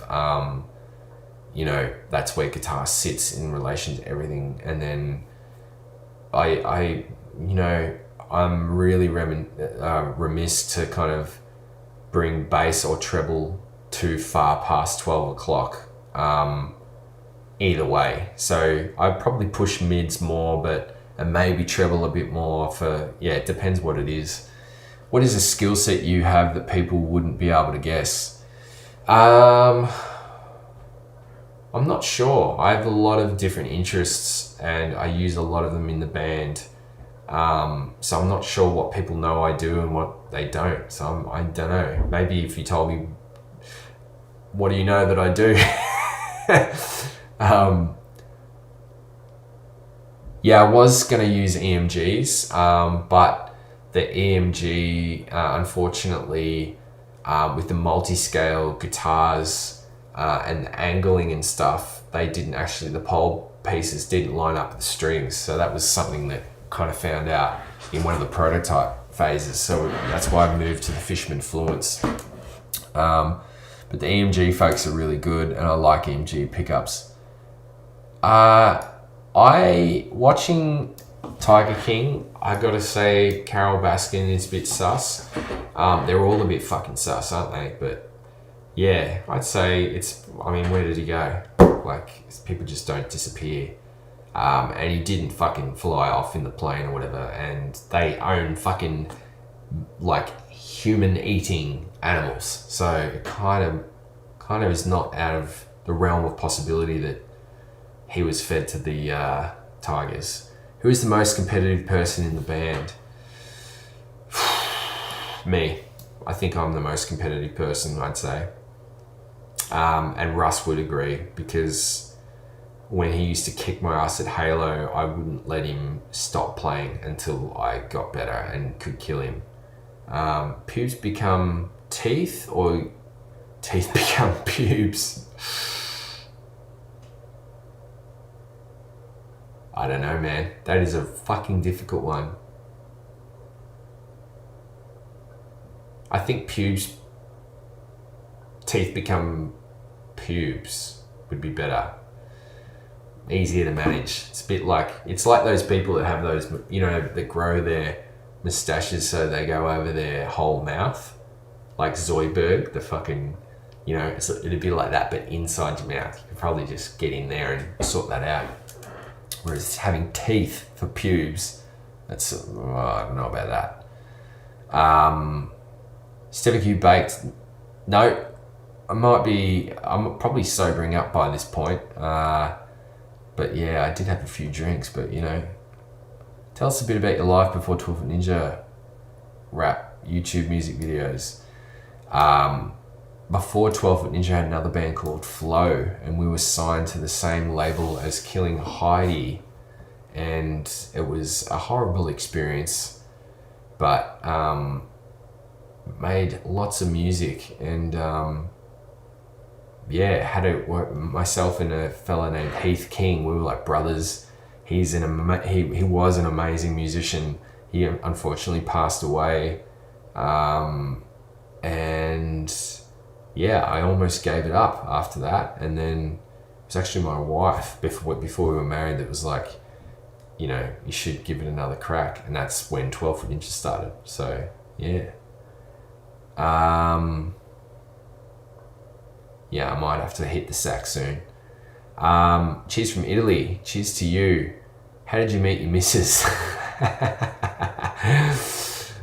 that's where guitar sits in relation to everything. And then I'm really remiss to kind of bring bass or treble too far past 12 o'clock either way. So I probably push mids more, and maybe treble a bit more it depends what it is. What is a skill set you have that people wouldn't be able to guess? I'm not sure. I have a lot of different interests and I use a lot of them in the band. So I'm not sure what people know I do and what they don't. So I don't know. Maybe if you told me, what do you know that I do? Yeah, I was going to use EMGs, but the EMG, unfortunately, with the multi-scale guitars and the angling and stuff, the pole pieces didn't line up with the strings. So that was something that kind of found out in one of the prototype phases. So that's why I moved to the Fishman Fluence. But the EMG folks are really good and I like EMG pickups. Watching Tiger King, I gotta say Carol Baskin is a bit sus. They're all a bit fucking sus, aren't they? But yeah, I'd say where did he go? Like, people just don't disappear. And he didn't fucking fly off in the plane or whatever. And they own fucking like human eating animals. So it kind of is not out of the realm of possibility that he was fed to the tigers. Who is the most competitive person in the band? Me. I think I'm the most competitive person, I'd say. And Russ would agree, because when he used to kick my ass at Halo, I wouldn't let him stop playing until I got better and could kill him. Pubes become teeth or teeth become pubes? I don't know, man. That is a fucking difficult one. I think teeth become pubes would be better. Easier to manage. It's like those people that have those, that grow their mustaches so they go over their whole mouth. Like Zoidberg, the fucking, it'd be like that, but inside your mouth. You could probably just get in there and sort that out. Whereas having teeth for pubes, I don't know about that. Stevicu baked. No, I'm probably sobering up by this point. But yeah, I did have a few drinks, but tell us a bit about your life before 12 Foot Ninja rap, YouTube music videos. Before 12 Foot Ninja had another band called Flow, and we were signed to the same label as Killing Heidi, and it was a horrible experience, but made lots of music, and had it work. Myself and a fella named Heath King, we were like brothers. He was an amazing musician. He unfortunately passed away, and I almost gave it up after that. And then it was actually my wife before we were married that was like, you should give it another crack, and that's when 12 Foot Inches started. So I might have to hit the sack soon. Cheers from Italy. Cheers to you. How did you meet your missus?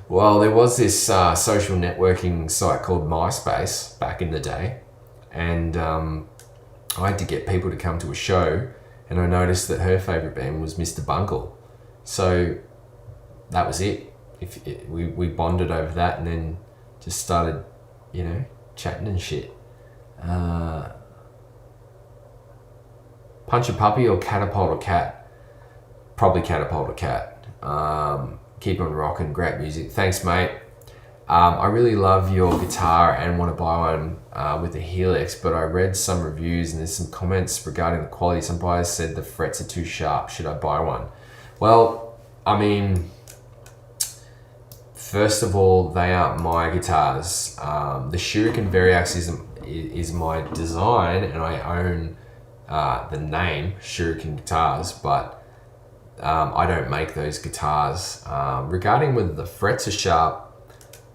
Well, there was this social networking site called MySpace back in the day, and I had to get people to come to a show, and I noticed that her favourite band was Mr. Bungle. So that was it. We bonded over that, and then just started, chatting and shit. Punch a puppy or catapult a cat? Probably catapult a cat. Keep on rocking, great music. Thanks, mate. I really love your guitar and want to buy one with a Helix, but I read some reviews and there's some comments regarding the quality. Some buyers said the frets are too sharp. Should I buy one? Well, I mean, first of all, they aren't my guitars. The Shuriken Variax is my design, and I own the name Shuriken Guitars, but I don't make those guitars. Regarding whether the frets are sharp,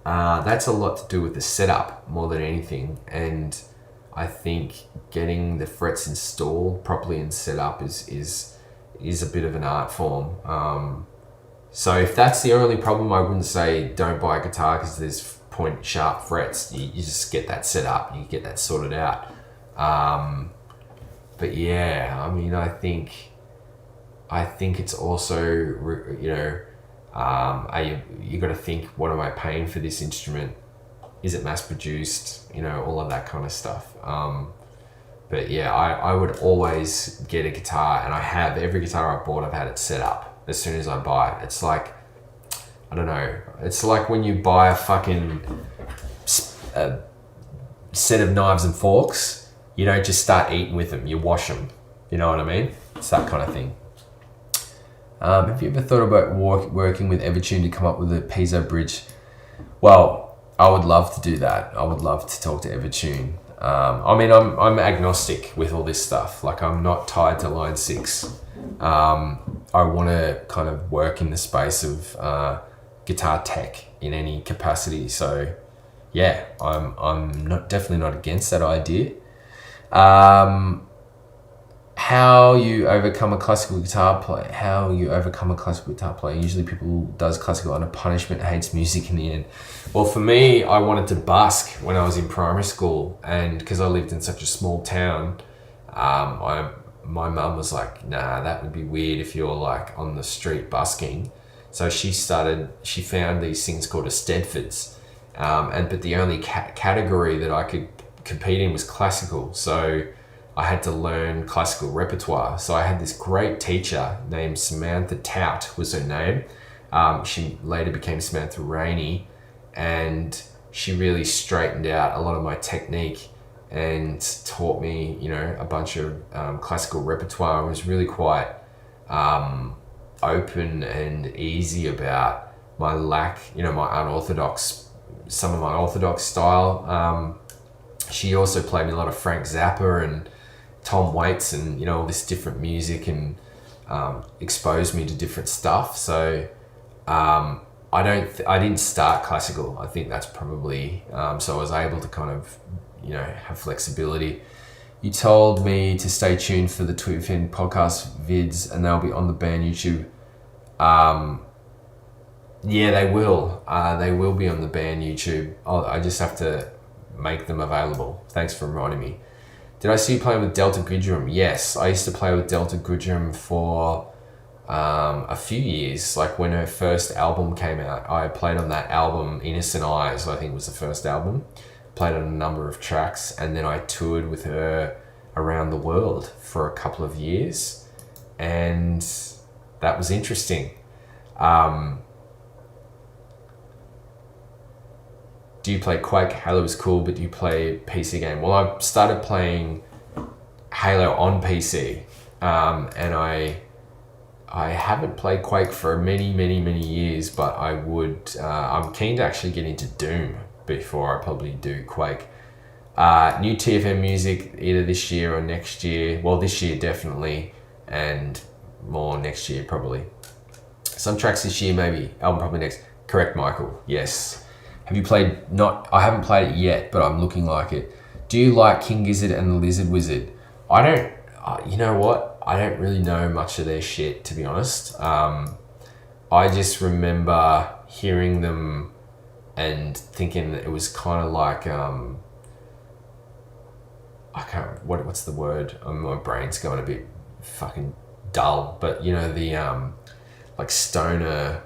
that's a lot to do with the setup more than anything, and I think getting the frets installed properly and set up is a bit of an art form. So if that's the only problem, I wouldn't say don't buy a guitar because there's point sharp frets. You just get that set up, you get that sorted out. But yeah, I mean, I think it's also, you got to think, what am I paying for this instrument? Is it mass produced? All of that kind of stuff. But yeah, I would always get a guitar, and I have every guitar I bought, I've had it set up as soon as I buy it. It's like, I don't know, it's like when you buy a fucking set of knives and forks, you don't just start eating with them, you wash them. You know what I mean? It's that kind of thing. Have you ever thought about working with Evertune to come up with a piezo bridge? Well, I would love to do that. I would love to talk to Evertune. I mean, I'm agnostic with all this stuff. Like, I'm not tied to Line 6. I want to kind of work in the space of guitar tech in any capacity. So, yeah, I'm definitely not against that idea. How you overcome a classical guitar player. Usually people does classical under punishment, hates music in the end. Well, for me, I wanted to busk when I was in primary school, and because I lived in such a small town, my mum was like, nah, that would be weird if you're like on the street busking. So she found these things called Eisteddfods, but the only category that I could compete in was classical. So I had to learn classical repertoire. So I had this great teacher named Samantha Tout was her name. She later became Samantha Rainey, and she really straightened out a lot of my technique and taught me, a bunch of classical repertoire. I was really quite open and easy about my lack, some of my orthodox style. She also played me a lot of Frank Zappa and Tom Waits and all this different music, and exposed me to different stuff. So I didn't start classical. I think that's probably so I was able to kind of have flexibility. You told me to stay tuned for the Twitfin podcast vids, and they'll be on the band YouTube. Yeah, they will. They will be on the band YouTube. I just have to make them available. Thanks for reminding me. Did I see you playing with Delta Goodrem? Yes, I used to play with Delta Goodrem for a few years. Like when her first album came out, I played on that album, Innocent Eyes, I think was the first album. Played on a number of tracks, and then I toured with her around the world for a couple of years. And that was interesting. Do you play Quake? Halo was cool, but do you play PC game? Well, I started playing Halo on PC, and I haven't played Quake for many years, but I'm keen to actually get into Doom before I probably do Quake. New TFM music either this year or next year. Well, this year definitely, and more next year probably. Some tracks this year, maybe. Album probably next. Correct, Michael. Yes. Have you played? I haven't played it yet, but I'm looking like it. Do you like King Gizzard and the Lizard Wizard? I don't. You know what? I don't really know much of their shit, to be honest. I just remember hearing them and thinking it was kind of like I can't. What's the word? My brain's going a bit fucking dull. But you know the like stoner,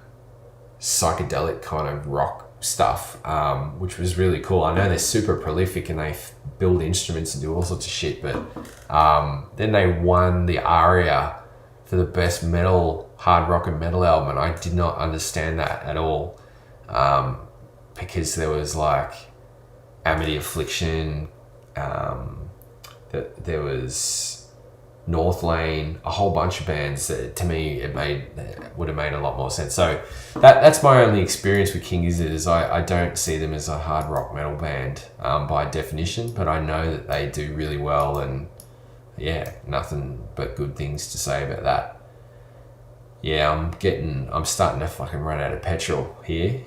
psychedelic kind of rock stuff, which was really cool. I know they're super prolific and they build instruments and do all sorts of shit. But then they won the ARIA for the best metal, hard rock and metal album, and I did not understand that at all, because there was like Amity Affliction. There was North Lane, a whole bunch of bands that to me would have made a lot more sense. So that's my only experience with King Gizzard, is I don't see them as a hard rock metal band by definition, but I know that they do really well, and yeah, nothing but good things to say about that. Yeah, I'm starting to fucking run out of petrol here.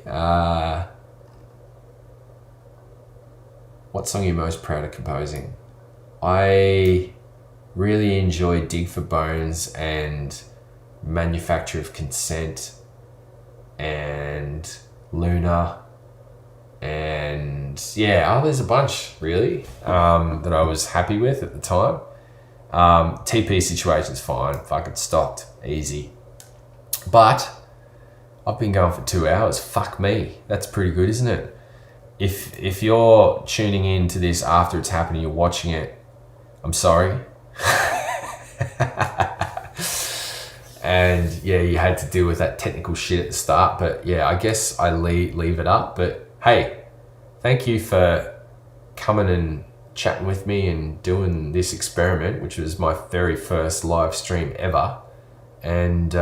What song are you most proud of composing? I really enjoy Dig for Bones and Manufacture of Consent and Luna, and yeah, there's a bunch really that I was happy with at the time. TP Situation's fine, fucking stocked, easy. But I've been going for 2 hours. Fuck me, that's pretty good, isn't it? If you're tuning in to this after it's happened and you're watching it, I'm sorry. And yeah, you had to deal with that technical shit at the start, but yeah, I guess I leave it up. But hey, thank you for coming and chatting with me and doing this experiment, which was my very first live stream ever. And